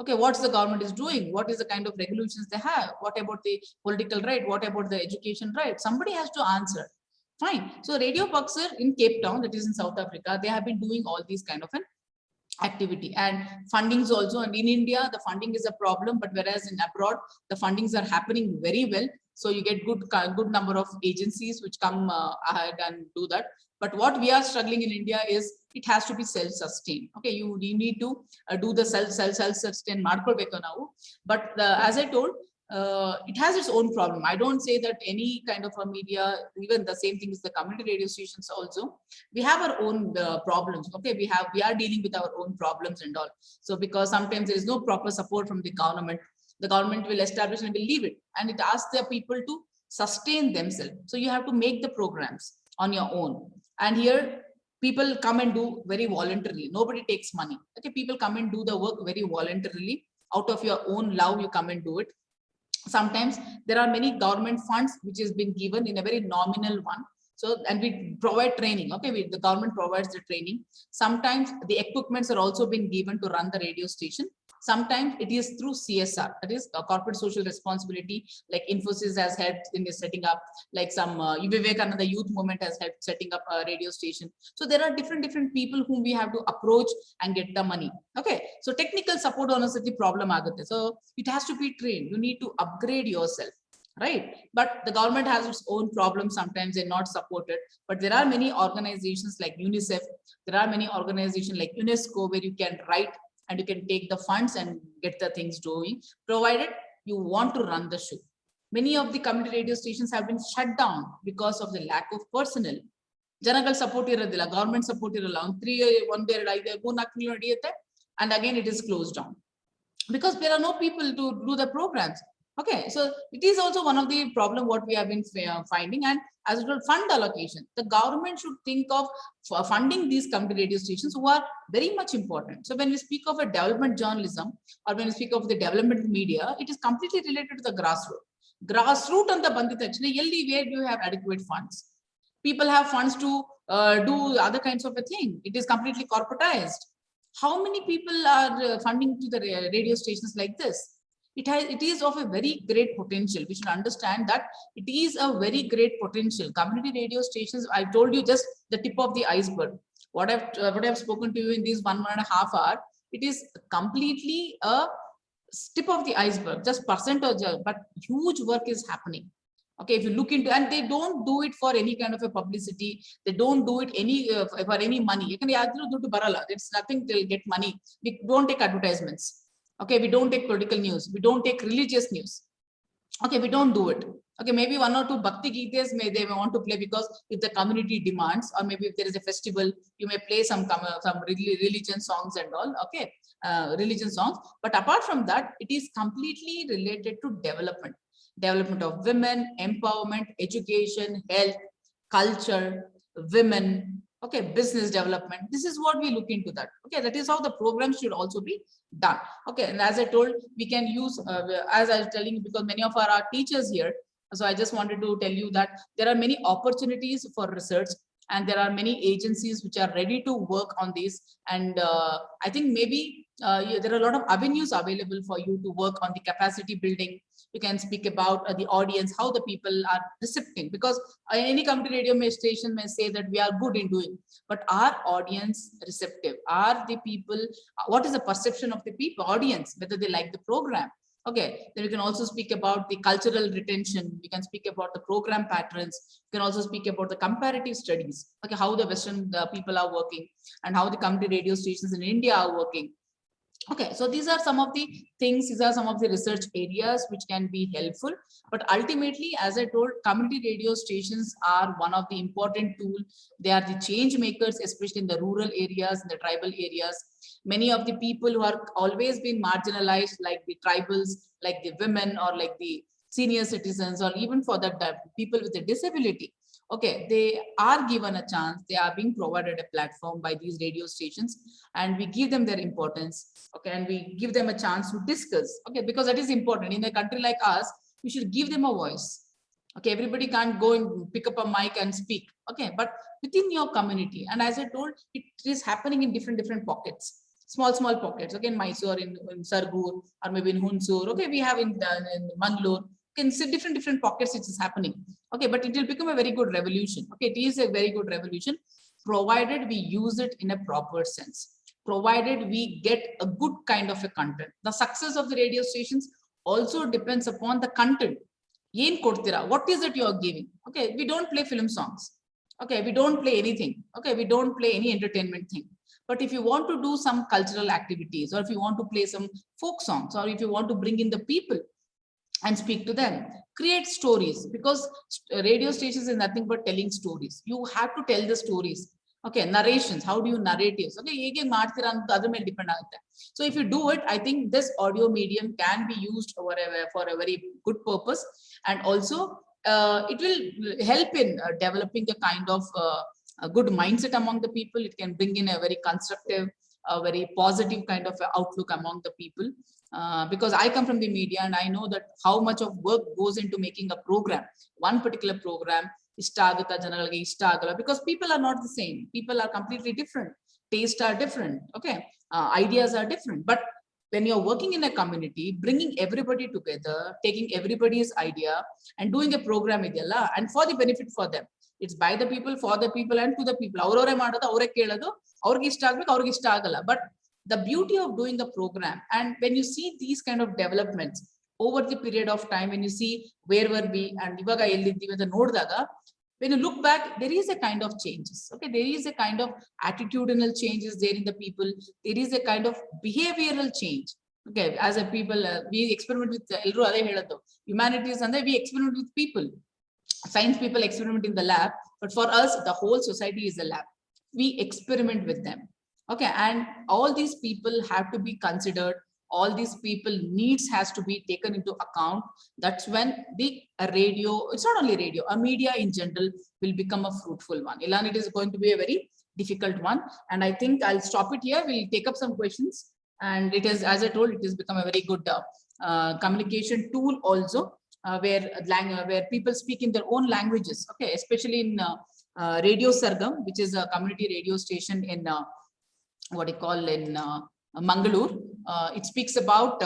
Okay, what's the government is doing? What is the kind of regulations they have? What about the political right? What about the education right? Somebody has to answer. Fine. So Radio Boxer in Cape Town, that is in South Africa, they have been doing all these kind of an activity and fundings also. And in India, the funding is a problem, but whereas in abroad, the fundings are happening very well. So you get good number of agencies which come ahead and do that. But what we are struggling in India is it has to be self-sustained. Okay, you need to do the self-sustain ಮಾಡ್ಕೊಳ್ಬೇಕು ನಾವು. But as I told, it has its own problem. I don't say that any kind of a media, even the same thing is the community radio stations also, we have our own problems. Okay, we are dealing with our own problems and all. So because sometimes there is no proper support from the government will establish and will leave it, and it asks the people to sustain themselves. So you have to make the programs on your own. And here people come and do very voluntarily. Nobody takes money. Okay, people come and do the work very voluntarily. Out of your own love, you come and do it. Sometimes there are many government funds which has been given in a very nominal one. So, and we provide training. Okay, the government provides the training. Sometimes the equipments are also being given to run the radio station. Sometimes it is through CSR, that is corporate social responsibility, like Infosys has helped in setting up, like some Vivekananda youth movement has helped setting up a radio station. So there are different people whom we have to approach and get the money. Okay, so technical support on the problem agate. So it has to be trained. You need to upgrade yourself, right? But the government has its own problems. Sometimes they're not supported. But there are many organizations like UNICEF. There are many organizations like UNESCO where you can write and you can take the funds and get the things doing, provided you want to run the show. Many of the community radio stations have been shut down because of the lack of personnel. Janagal support iradilla, government support iralla, 1 day, and again it is closed down because there are no people to do the programs. Okay, so it is also one of the problem what we have been finding. And as well, fund allocation, the government should think of funding these community radio stations who are very much important. So when we speak of a development journalism, or when we speak of the development media, it is completely related to the grassroots and the bandit actually, where do you have adequate funds? People have funds to do other kinds of a thing. It is completely corporatized. How many people are funding to the radio stations like this? It is of a very great potential. We should understand that it is a very great potential. Community radio stations, I told you just the tip of the iceberg. What I've spoken to you in this 1.5 hours, it is completely a tip of the iceberg, just percentage, but huge work is happening. Okay, if you look into, and they don't do it for any kind of a publicity, they don't do it for any money. You can do to Barala. It's nothing, they'll get money. We don't take advertisements. Okay, we don't take political news. We don't take religious news. Okay, we don't do it. Okay, maybe 1 or 2 bhakti geetas they may want to play because if the community demands, or maybe if there is a festival, you may play some religion songs and all. Okay, religion songs. But apart from that, it is completely related to development of women, empowerment, education, health, culture, women. Okay, business development. This is what we look into that. Okay, that is how the program should also be done. Okay, and as I told, we can use, as I was telling you, because many of our teachers here. So I just wanted to tell you that there are many opportunities for research, and there are many agencies which are ready to work on this. And I think maybe there are a lot of avenues available for you to work on the capacity building. You can speak about the audience, how the people are recepting, because any community radio station may say that we are good in doing, but are audience receptive? Are the people, what is the perception of the people, audience, whether they like the program? Okay, then we can also speak about the cultural retention. We can speak about the program patterns. We can also speak about the comparative studies. Okay, how the Western people are working and how the community radio stations in India are working. Okay, so these are some of the things, these are some of the research areas which can be helpful. But ultimately, as I told, community radio stations are one of the important tools. They are the change makers, especially in the rural areas, in the tribal areas. Many of the people who are always been marginalized, like the tribals, like the women, or like the senior citizens, or even for the people with a disability. Okay, they are given a chance, they are being provided a platform by these radio stations, and we give them their importance. Okay, and we give them a chance to discuss. Okay, because that is important. In a country like us, we should give them a voice. Okay, everybody can't go and pick up a mic and speak. Okay, but within your community, and as I told, it is happening in different pockets, small pockets. Okay, in Mysore, in Sargur, or maybe in Hunsur. Okay, we have in Mangalore. Can see different pockets it is happening. Okay, but it will become a very good revolution. Okay, it is a very good revolution, provided we use it in a proper sense, provided we get a good kind of a content. The success of the radio stations also depends upon the content. What is it you are giving? Okay, we don't play film songs. Okay, we don't play anything. Okay, we don't play any entertainment thing. But if you want to do some cultural activities, or if you want to play some folk songs, or if you want to bring in the people, and speak to them. Create stories, because radio stations is nothing but telling stories. You have to tell the stories. Okay, narrations. How do you narratives? Okay, other may depend on that. So if you do it, I think this audio medium can be used for a very good purpose, and also it will help in developing a kind of a good mindset among the people. It can bring in a very constructive, a very positive kind of outlook among the people. Because I come from the media and I know that how much of work goes into making a program, one particular program, because people are not the same. People are completely different. Tastes are different. Okay. Ideas are different. But when you're working in a community, bringing everybody together, taking everybody's idea and doing a program and for the benefit for them. It's by the people, for the people, and to the people. But the beauty of doing a program, and when you see these kind of developments over the period of time, when you see where were we and when you look back, there is a kind of changes. Okay, there is a kind of attitudinal changes there in the people. There is a kind of behavioral change. Okay, as a people, we experiment with humanities, and then we experiment with people. Science people experiment in the lab, but for us, the whole society is a lab. We experiment with them. Okay, and all these people have to be considered. All these people needs has to be taken into account. That's when the radio, it's not only radio, a media in general will become a fruitful one. Ilan, it is going to be a very difficult one. And I think I'll stop it here. We'll take up some questions. And it is, as I told, it has become a very good communication tool also, where people speak in their own languages. Okay, especially in Radio Sargam, which is a community radio station in what you call in Mangalore. It speaks about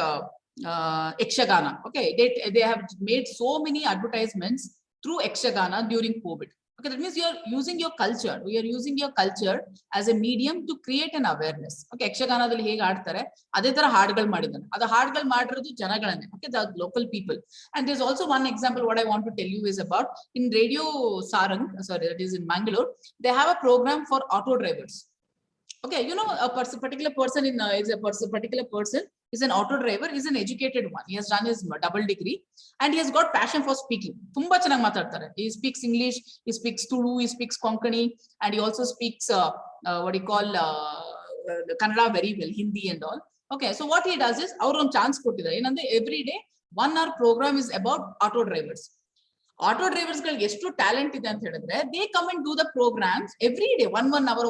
Ekshagana. Okay, they have made so many advertisements through Ekshagana during COVID. Okay, that means you are using your culture. We are using your culture as a medium to create an awareness. Okay, Ekshagana dalli hege aadtare ade tara haadgal madidane. Adu haadgal maadirodu janagalane. Okay, the local people. And there's also one example. What I want to tell you is about in Radio Sarang. Sorry, that is in Mangalore. They have a program for auto drivers. Okay, you know, a particular person is an auto driver, is an educated one. He has done his double degree and he has got passion for speaking. He speaks English, he speaks Tulu, he speaks Konkani, and he also speaks what you call Kannada very well, Hindi and all. Okay, so what he does is our own chance every day 1 hour program is about auto drivers. Auto drivers talent they come and do the programs every day, 1 hour.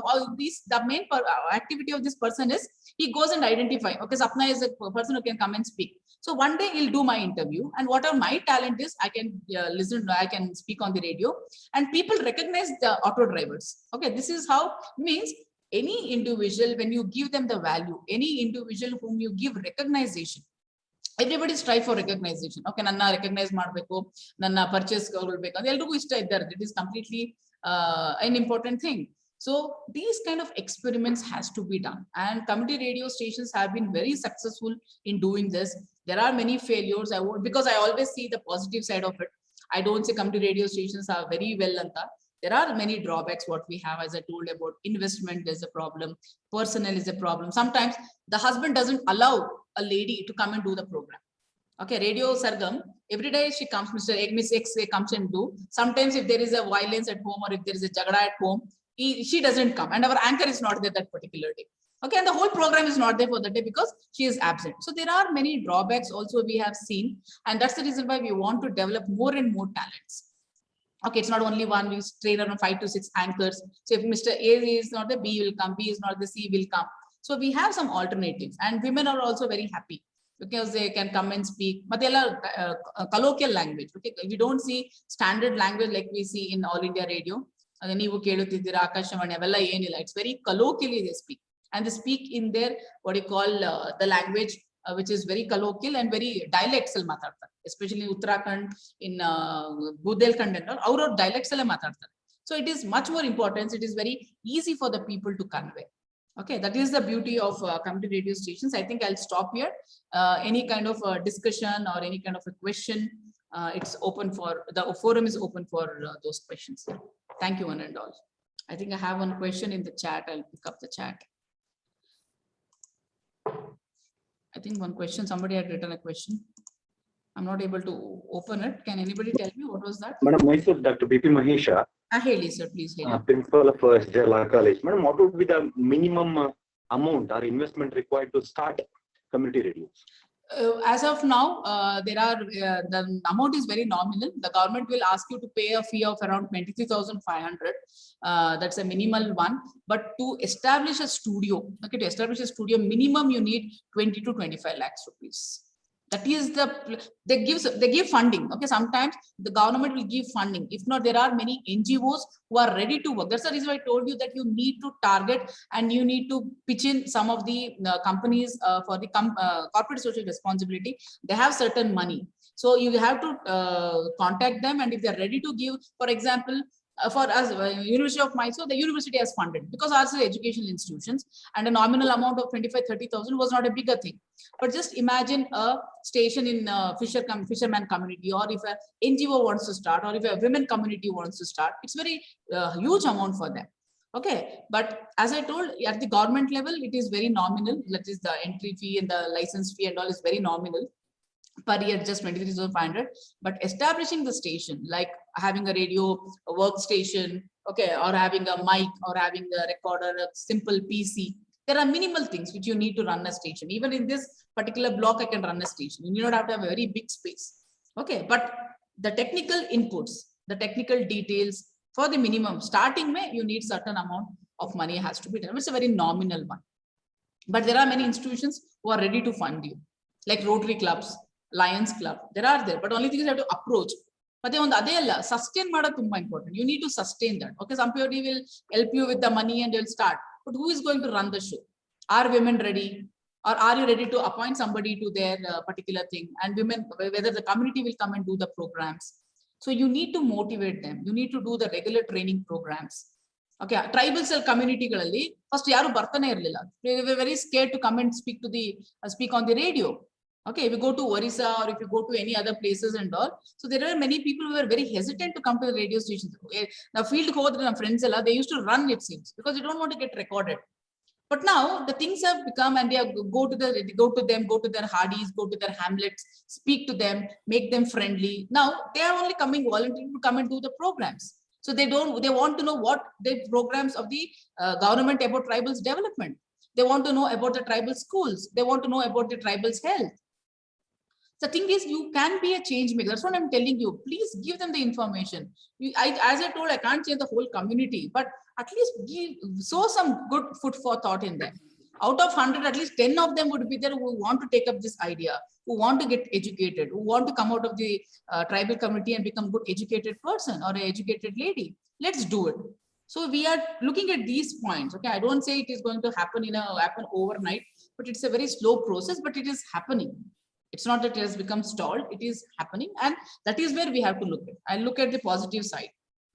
The main activity of this person is he goes and identify. Okay, Sapna is a person who can come and speak. So one day he'll do my interview, and whatever my talent is, I can I can speak on the radio, and people recognize the auto drivers. Okay, this is how means any individual, when you give them the value, any individual whom you give recognition. Everybody strive for recognition. Okay, nanna recognize ಮಾಡಬೇಕು, ನನ್ನ purchase ಕೊಡಬೇಕು ಅಂತ ಎಲ್ಲರಿಗೂ ಇಷ್ಟ ಇದ್ದಾರೆ. It is completely an important thing. So these kind of experiments has to be done, and community radio stations have been very successful in doing this. There are many failures. Because I always see the positive side of it. I don't say community radio stations are very well anta. There are many drawbacks. What we have, as I told about investment, there's a problem. Personnel is a problem. Sometimes the husband doesn't allow a lady to come and do the program. Okay, Radio Sargam, every day she comes, Miss X comes and do. Sometimes if there is a violence at home or if there is a jagada at home, she doesn't come, and our anchor is not there that particular day. Okay, and the whole program is not there for the day because she is absent. So there are many drawbacks also we have seen, and that's the reason why we want to develop more and more talents. Okay, it's not only one. We train around 5 to 6 anchors. So if Mr. A is not the, B will come, B is not the, C will come. So we have some alternatives, and women are also very happy because they can come and speak. But they are colloquial language. Okay, we don't see standard language like we see in All India Radio. It's very colloquially they speak, and they speak in their what you call the language, which is very colloquial and very dialectal matartare, especially in Uttarakhand, in Budelkhand and all, our dialects alle matartare. So it is much more important. It is very easy for the people to convey. Okay, that is the beauty of community radio stations. I think I'll stop here. Any kind of discussion or any kind of a question, it's open for, the forum is open for those questions. Thank you, one and all. I think I have one question in the chat. I'll pick up the chat. I think one question, somebody had written a question. I'm not able to open it. Can anybody tell me what was that? Madam, myself, Dr. BP Mahesha, Haley, sir, please. Principal of Jawaharlal College. Madam, what would be the minimum amount or investment required to start community radios? As of now, the amount is very nominal. The government will ask you to pay a fee of around 23,500. That's a minimal one. But to establish a studio, okay, to establish a studio, minimum you need 20 to 25 lakhs rupees. That is they give funding. Okay, sometimes the government will give funding. If not, there are many NGOs who are ready to work. That's the reason I told you that you need to target and you need to pitch in some of the companies for the corporate social responsibility. They have certain money, so you have to contact them, and if they're ready to give, for example, for us, University of Mysore, the university has funded because ours is educational institutions, and a nominal amount of 25-30,000 was not a bigger thing. But just imagine a station in fisherman community, or if a NGO wants to start, or if a women community wants to start, it's very huge amount for them. Okay, but as I told, at the government level, it is very nominal. That is the entry fee and the license fee and all is very nominal. Per year, just 23,500. But establishing the station, like having a radio, a workstation, okay, or having a mic, or having a recorder, a simple PC, there are minimal things which you need to run a station. Even in this particular block, I can run a station. You need not have to have a very big space. Okay, but the technical inputs, the technical details for the minimum starting, you need certain amount of money has to be done. It's a very nominal one. But there are many institutions who are ready to fund you, like Rotary clubs, Lions Club, there are there, but only thing is you have to approach. But on the other, sustain mada tumma important. You need to sustain that. Okay, somebody will help you with the money and they'll start. But who is going to run the show? Are women ready? Or are you ready to appoint somebody to their particular thing? And women, whether the community will come and do the programs. So you need to motivate them. You need to do the regular training programs. Okay, tribal cell community first yaru bartane irlilla. They were very scared to come and speak on the radio. Okay, if you go to Orissa or if you go to any other places and all, so there are many people who are very hesitant to come to the radio stations. Now, field friends, they used to run, it seems, because they don't want to get recorded. But now the things have become, and they go to their Hardys, go to their hamlets, speak to them, make them friendly. Now they are only coming volunteering to come and do the programs. So they want to know what the programs of the government about tribals development. They want to know about the tribal schools. They want to know about the tribals' health. The thing is, you can be a change maker. That's what I'm telling you. Please give them the information. As I told, I can't change the whole community, but at least sow some good food for thought in them. Out of 100, at least 10 of them would be there who want to take up this idea, who want to get educated, who want to come out of the tribal community and become a good educated person or an educated lady. Let's do it. So we are looking at these points. Okay, I don't say it is going to happen overnight, but it's a very slow process, but it is happening. It's not that it has become stalled, it is happening, and that is where we have to look at. I look at the positive side.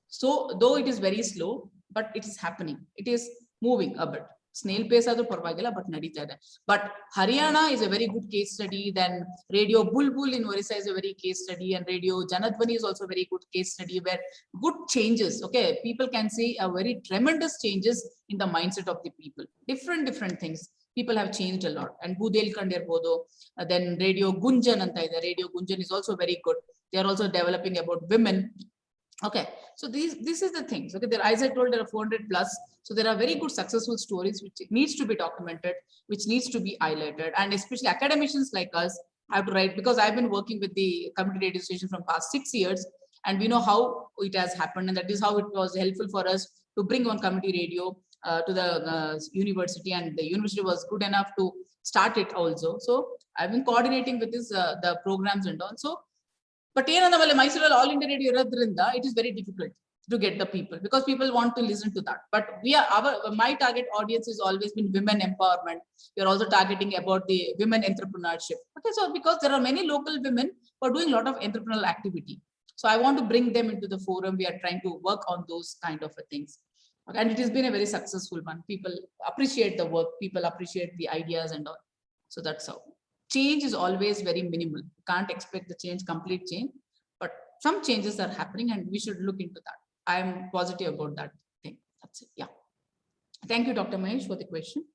So though it is very slow, but it is happening. It is moving a bit. Snail pace adu parvagilla, but nadita ide. But Haryana is a very good case study. Then Radio Bulbul in Orissa is a very case study, and Radio Janadvani is also a very good case study where good changes. Okay, people can see a very tremendous changes in the mindset of the people. Different things. People have changed a lot. And Budelkhand irbodu, then Radio Gunjan anta ide. Radio Gunjan is also very good. They are also developing about women. Okay, so this is the things. Okay, as I told, there are 400 plus. So there are very good successful stories which needs to be documented, which needs to be highlighted, and especially academicians like us have to write, because I've been working with the community radio station from past 6 years, and we know how it has happened, and that is how it was helpful for us to bring on community radio to the university, and the university was good enough to start it also. So I've been coordinating with this the programs and all. So, but Mysore All India Radio, it is very difficult to get the people, because people want to listen to that. But my target audience has always been women empowerment. We are also targeting about the women entrepreneurship. Okay, so because there are many local women who are doing a lot of entrepreneurial activity, so I want to bring them into the forum. We are trying to work on those kind of things. Okay, and it has been a very successful one. People appreciate the work. People appreciate the ideas and all. So that's how. Change is always very minimal. You can't expect the change, complete change, but some changes are happening, and we should look into that. I'm positive about that thing. That's it. Yeah. Thank you, Dr. Mahesh, for the question.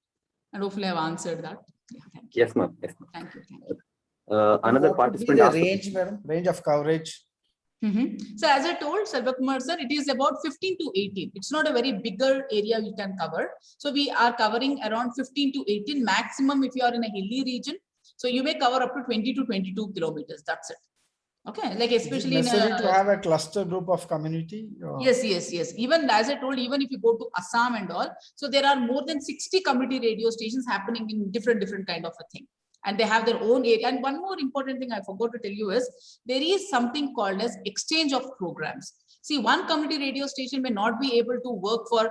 And hopefully I've answered that. Yeah, thank you. Yes, ma'am. Yes, thank you. Thank you. Another What would be participant the asked. range, madam? Range of coverage? So as I told Selvakumar sir, it is about 15 to 18. It's not a very bigger area we can cover. So we are covering around 15 to 18 maximum if you are in a hilly region. So you may cover up to 20 to 22 kilometers. That's it. Okay, like especially Is it necessary in to have a cluster group of community? Or? Yes. Even as I told, even if you go to Assam and all, so there are more than 60 community radio stations happening in different kind of a thing. And they have their own area. And one more important thing I forgot to tell you is there is something called as exchange of programs. See, one community radio station may not be able to work for,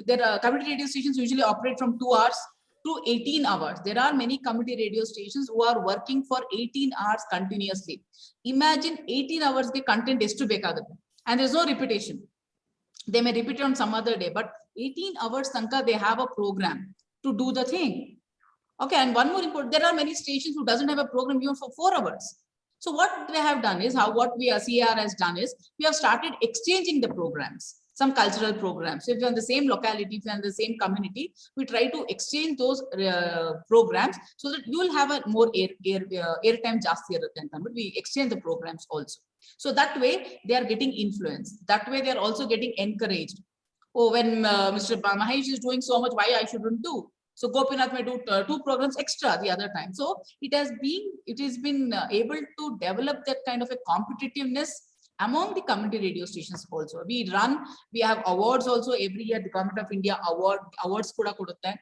there are community radio stations usually operate from 2 hours to 18 hours. There are many community radio stations who are working for 18 hours continuously. Imagine 18 hours the content is to ಬೇಕಾಗುತ್ತೆ. And there's no repetition. They may repeat it on some other day, but 18 hours tanka they have a program to do the thing. Okay, and one more important, there are many stations who doesn't have a program even for 4 hours. So what they have done is, what we are CR has done is, we have started exchanging the programs, some cultural programs. So if you're in the same locality, if you're in the same community, we try to exchange those programs so that you will have a more airtime jasti irutte anta, but we exchange the programs also. So that way they are getting influence. That way they are also getting encouraged. Oh, when Mr. Mahesh is doing so much, why I shouldn't do? So Gopinath may do 2 programs extra the other time. So it has been able to develop that kind of a competitiveness among the community radio stations also. We have awards also every year. The Government of India awards kuda kodutte.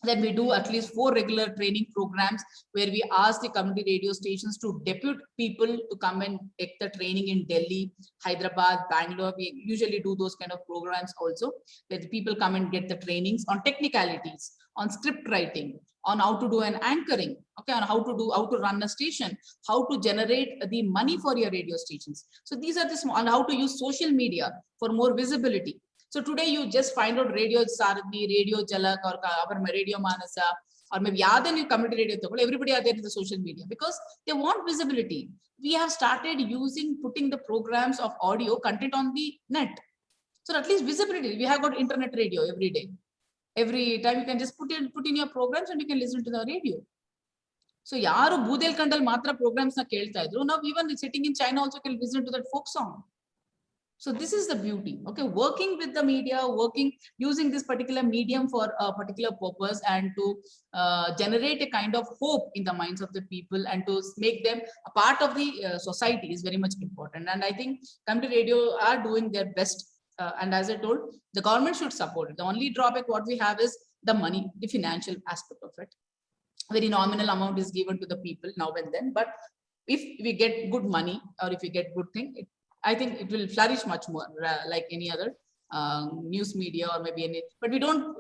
Then we do at least 4 regular training programs where we ask the community radio stations to depute people to come and take the training in Delhi, Hyderabad, Bangalore. We usually do those kind of programs also, where the people come and get the trainings on technicalities, on script writing, on how to do an anchoring, okay, on how to run a station, how to generate the money for your radio stations. So these are the small, and how to use social media for more visibility. So today you just find out Radio Sarthi, Radio Jalak, or Radio Manasa, or maybe Yadan community radio. Everybody are there in the social media because they want visibility. We have started putting the programs of audio content on the net. So at least visibility. We have got internet radio every day. Every time you can just put in your programs and you can listen to the radio. So yaru Budelkandal matra programs na kelta idru. Now even sitting in China also can listen to that folk song. So this is the beauty, okay? Working with the media, using this particular medium for a particular purpose and to generate a kind of hope in the minds of the people and to make them a part of the society is very much important. And I think community radio are doing their best. And as I told, the government should support it. The only drawback what we have is the money, the financial aspect of it. Very nominal amount is given to the people now and then. But if we get good money or if we get good thing, I think it will flourish much more like any other news media or maybe any, but we don't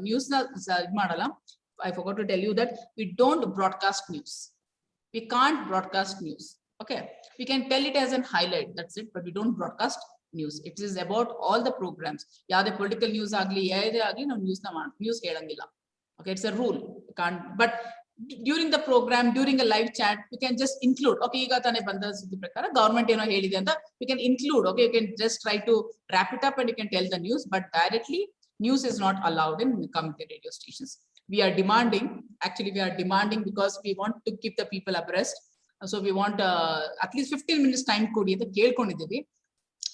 news. I forgot to tell you that we don't broadcast news. We can't broadcast news. Okay, we can tell it as an highlight. That's it, but we don't broadcast news. It is about all the programs. Yeah, the political news agli, news helangilla. Okay, it's a rule. You can't, but during the program, during a live chat, we can just include, okay, government we can include, okay, you can just try to wrap it up and you can tell the news, but directly news is not allowed in community radio stations. We are demanding because we want to keep the people abreast. So we want at least 15 minutes time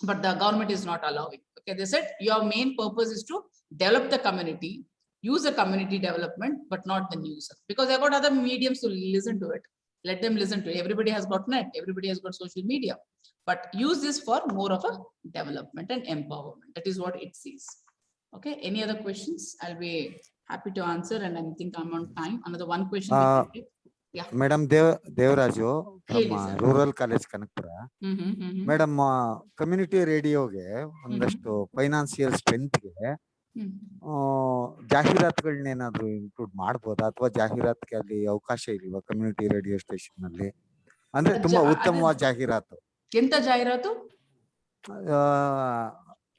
but the government is not allowing. Okay, they said your main purpose is to develop the community, use the community development, but not the news, because they've got other mediums to listen to it. Let them listen to it. Everybody has got net, everybody has got social media, but use this for more of a development and empowerment. That is what it says. Okay, any other questions? I'll be happy to answer, and I think I'm on time. Another one question. Yeah. Madam Devaraju from Rural College Kanakpura. Madam, community radio ge ondashtu financial strength ge ಜಾಹೀರಾತುಗಳನ್ನೇನಾದ್ರೂ include ಮಾಡಬಹುದಾ ಅಥವಾ ಜಾಹೀರಾತಿಗೆ ಅಲ್ಲಿ ಅವಕಾಶ ಇಲ್ವಾ community radio station ಅಲ್ಲಿ? ಅಂದ್ರೆ ತುಂಬಾ ಉತ್ತಮವಾದ ಜಾಹೀರಾತು. ಎಂತ ಜಾಹೀರಾತು?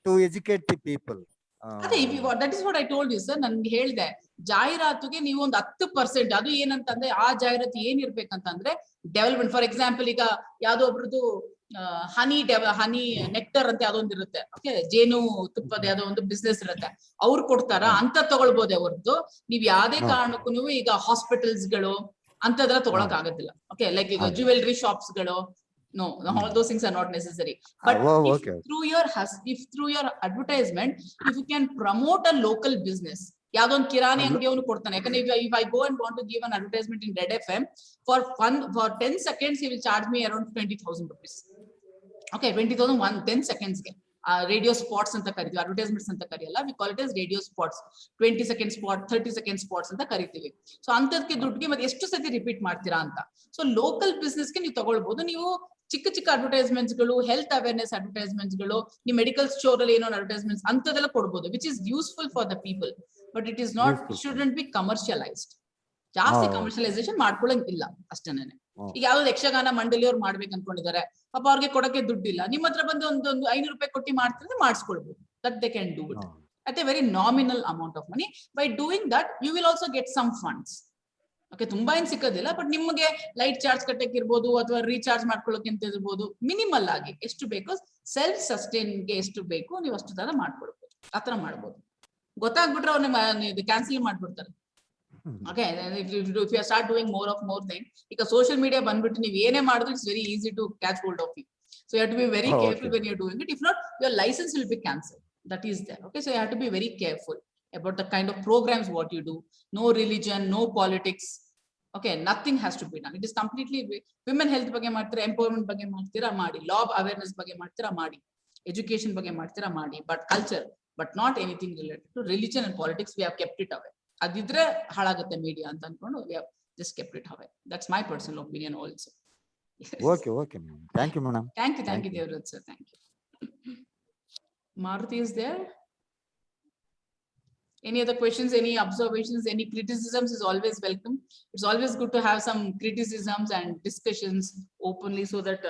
To educate the people. ಅದೇ that is what I told you sir. ನನ್ಗೆ ಹೇಳಿದೆ ಜಾಹೀರಾತುಗೆ ನೀವು ಒಂದು 10%, ಅದು ಏನಂತಂದ್ರೆ ಆ ಜಾಹೀರಾತು ಏನಿರ್ಬೇಕಂತಂದ್ರೆ ಡೆವಲಪ್ಮೆಂಟ್. ಫಾರ್ ಎಕ್ಸಾಂಪಲ್, ಈಗ ಯಾವ್ದೋ ಒಬ್ರದ್ದು ಹನಿ ನೆಕ್ಟರ್ ಅಂತ ಯಾವ್ದೊಂದು ಇರುತ್ತೆ, ಓಕೆ, ಜೇನು ತುಪ್ಪದ ಯಾವ್ದೋ ಒಂದು ಬಿಸ್ನೆಸ್ ಇರುತ್ತೆ, ಅವ್ರು ಕೊಡ್ತಾರ ಅಂತ ತಗೊಳ್ಬೋದೇ ಹೊರತು ನೀವು ಯಾವ್ದೇ ಕಾರಣಕ್ಕೂ ಈಗ ಹಾಸ್ಪಿಟಲ್ಸ್ ಗಳು ಅಂತದೆಲ್ಲ ತಗೊಳಕ್ ಆಗೋದಿಲ್ಲ. Okay, like ಈಗ jewelry shops ಗಳು, no, all those things are not necessary. But if through your advertisement, if you can promote a local business, ಯಾವ್ದೋ ಒಂದು ಕಿರಾಣಿ ಅಂಗಡಿ ಅವನು ಕೊಡ್ತಾನೆ. ಯಾಕಂದ್ರೆ if I go and want to give an advertisement in Red FM for 10 seconds, he will charge me around 20,000 rupees. Okay, 20,000 10 seconds ಗೆ. Radio spots ಅಂತ ಕರಿತೀವಿ, advertisements ಅಂತ ಕರಿಯಲ್ಲ, we call it as radio spots. 20 second spot, 30 second spots ಅಂತ ಕರಿತೀವಿ. So ಅಂತದಕ್ಕೆ ದುಡ್ಡಿಗೆ ಮತ್ತೆ ಎಷ್ಟು ಸತಿ ರಿಪೀಟ್ ಮಾಡ್ತೀರಾ ಅಂತ. ಸೊ ಲೋಕಲ್ ಬಿಸ್ನೆಸ್ ಗೆ ನೀವು ತಗೊಳ್ಬಹುದು. ನೀವು ಚಿಕ್ಕ ಚಿಕ್ಕ ಅಡ್ವರ್ಟೈಸ್ಮೆಂಟ್ಸ್ ಗಳು, ಹೆಲ್ತ್ ಅವೇರ್ನೆಸ್ ಅಡ್ವರ್ಟೈಸ್ಮೆಂಟ್ಸ್ ಗಳು, ನೀವು ಮೆಡಿಕಲ್ ಸ್ಟೋರ್ ಅಲ್ಲಿ ಏನೋ ಅಡ್ವರ್ಟೈಸ್ಮೆಂಟ್ಸ್ ಅಂತದೆಲ್ಲ ಕೊಡ್ಬೋದು, which is useful for the people. But it is not, it shouldn't be commercialised. ಜಾಸ್ತಿ ಕಮರ್ಷಿಯಲೈಸೇಷನ್ ಮಾಡ್ಕೊಳ್ಳಂಗಿಲ್ಲ ಅಷ್ಟೇನೆ. ಈಗ ಯಾವ್ದು ಯಕ್ಷಗಾನ ಮಂಡಳಿಯವ್ರು ಮಾಡ್ಬೇಕು ಅನ್ಕೊಂಡಿದ್ದಾರೆ, ಪಾಪ ಅವ್ರಿಗೆ ಕೊಡಕ್ಕೆ ದುಡ್ಡಿಲ್ಲ, ನಿಮ್ಮ ಹತ್ರ ಬಂದು ಒಂದು 500 ರೂಪಾಯಿ ಕೊಟ್ಟು ಮಾಡ್ತಿದ್ರೆ ಮಾಡಿಸ್ಕೊಳ್ಬಹುದು. That they can do it at a very nominal amount of money. By doing that, you will also get some funds. Okay, ತುಂಬಾ ಏನ್ ಸಿಕ್ಕೋದಿಲ್ಲ, ಬಟ್ ನಿಮಗೆ ಲೈಟ್ ಚಾರ್ಜ್ ಕಟ್ಟಕ್ಕೆ ಇರ್ಬೋದು ಅಥವಾ ರೀಚಾರ್ಜ್ ಮಾಡ್ಕೊಳ್ಳೋಕೆ ಅಂತ ಇರ್ಬೋದು, ಮಿನಿಮಲ್ ಆಗಿ ಎಷ್ಟು ಬೇಕೋ ಸೆಲ್ಫ್ ಸಸ್ಟೈನ್ ಗೆ ಎಷ್ಟು ಬೇಕು ನೀವು ಅಷ್ಟು ತರ ಮಾಡ್ಕೊಳ್ಬಹುದು. ಆತರ ಮಾಡ್ಬೋದು. ಗೊತ್ತಾಗ್ಬಿಟ್ರೆ ಅವ್ರನ್ನ ಕ್ಯಾನ್ಸಲ್ ಮಾಡ್ಬಿಡ್ತಾರೆ. Okay, if you start doing more thing, ಈಗ ಸೋಷಿಯಲ್ ಮೀಡಿಯಾ ಬಂದ್ಬಿಟ್ಟು ನೀವು ಏನೇ ಮಾಡಿದ್ರು it's very easy to catch hold of you. So you have to be very careful when you're doing it. If not, your license will be cancelled. That is there. Okay, so you have to be very careful about the kind of programs what you do. No religion, no politics. Okay, nothing has to be done. It is completely women health ಬಗ್ಗೆ ಮಾಡ್ತೀರಾ, empowerment ಬಗ್ಗೆ ಮಾಡ್ತೀರಾ ಮಾಡಿ, law awareness ಬಗ್ಗೆ ಮಾಡ್ತೀರಾ ಮಾಡಿ, education ಬಗ್ಗೆ ಮಾಡ್ತೀರಾ ಮಾಡಿ, but culture, but not anything related to religion and politics. We have kept it away. ಅದಿದ್ರೆ ಹಾಳಾಗುತ್ತೆ ಮೀಡಿಯಾ ಅಂತ ಅನ್ಕೊಂಡು we have just kept it away. That's my personal opinion also. Okay, ma'am. Thank you, madam. Thank you, Devraj sir. Thank you. Maruti is there. Any other questions, any observations, any criticisms is always welcome. It's always good to have some criticisms and discussions openly, so that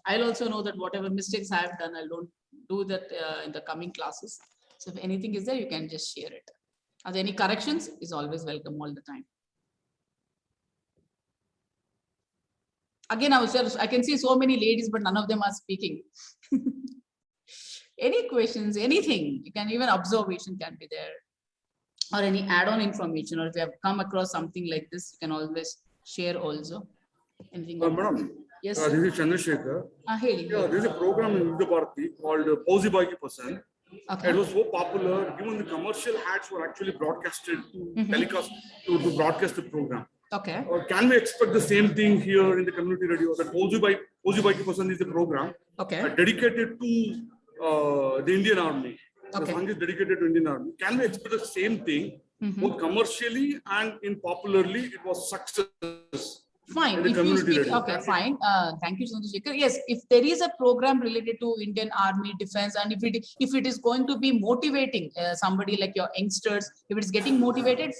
I'll also know that whatever mistakes I have done, I don't do that in the coming classes. So if anything is there, you can just share it. As any corrections is always welcome all the time. Again, I can see so many ladies, but none of them are speaking. Any questions, anything, you can, even observation can be there, or any add-on information, or if you have come across something like this, you can always share also. Anything? Madam, yes. This is Chandrasekhar. Yeah, there is a program in Vidya Bharati called Posy Baki Person. Okay. It was so popular, even the commercial ads were actually broadcasted to telecast to broadcast the program. Okay. Can we expect the same thing here in the community radio? That Posy Baki Person is the program dedicated to the Indian Army. The song is dedicated to Indian Army. Can we expect the same thing, both commercially and in popularly? It was success. Fine. If you speak, okay, fine. Thank you, Chandrasekhar. Yes, if there is a program related to Indian Army, defense, and if it is going to be motivating somebody like your youngsters, if it is getting motivated,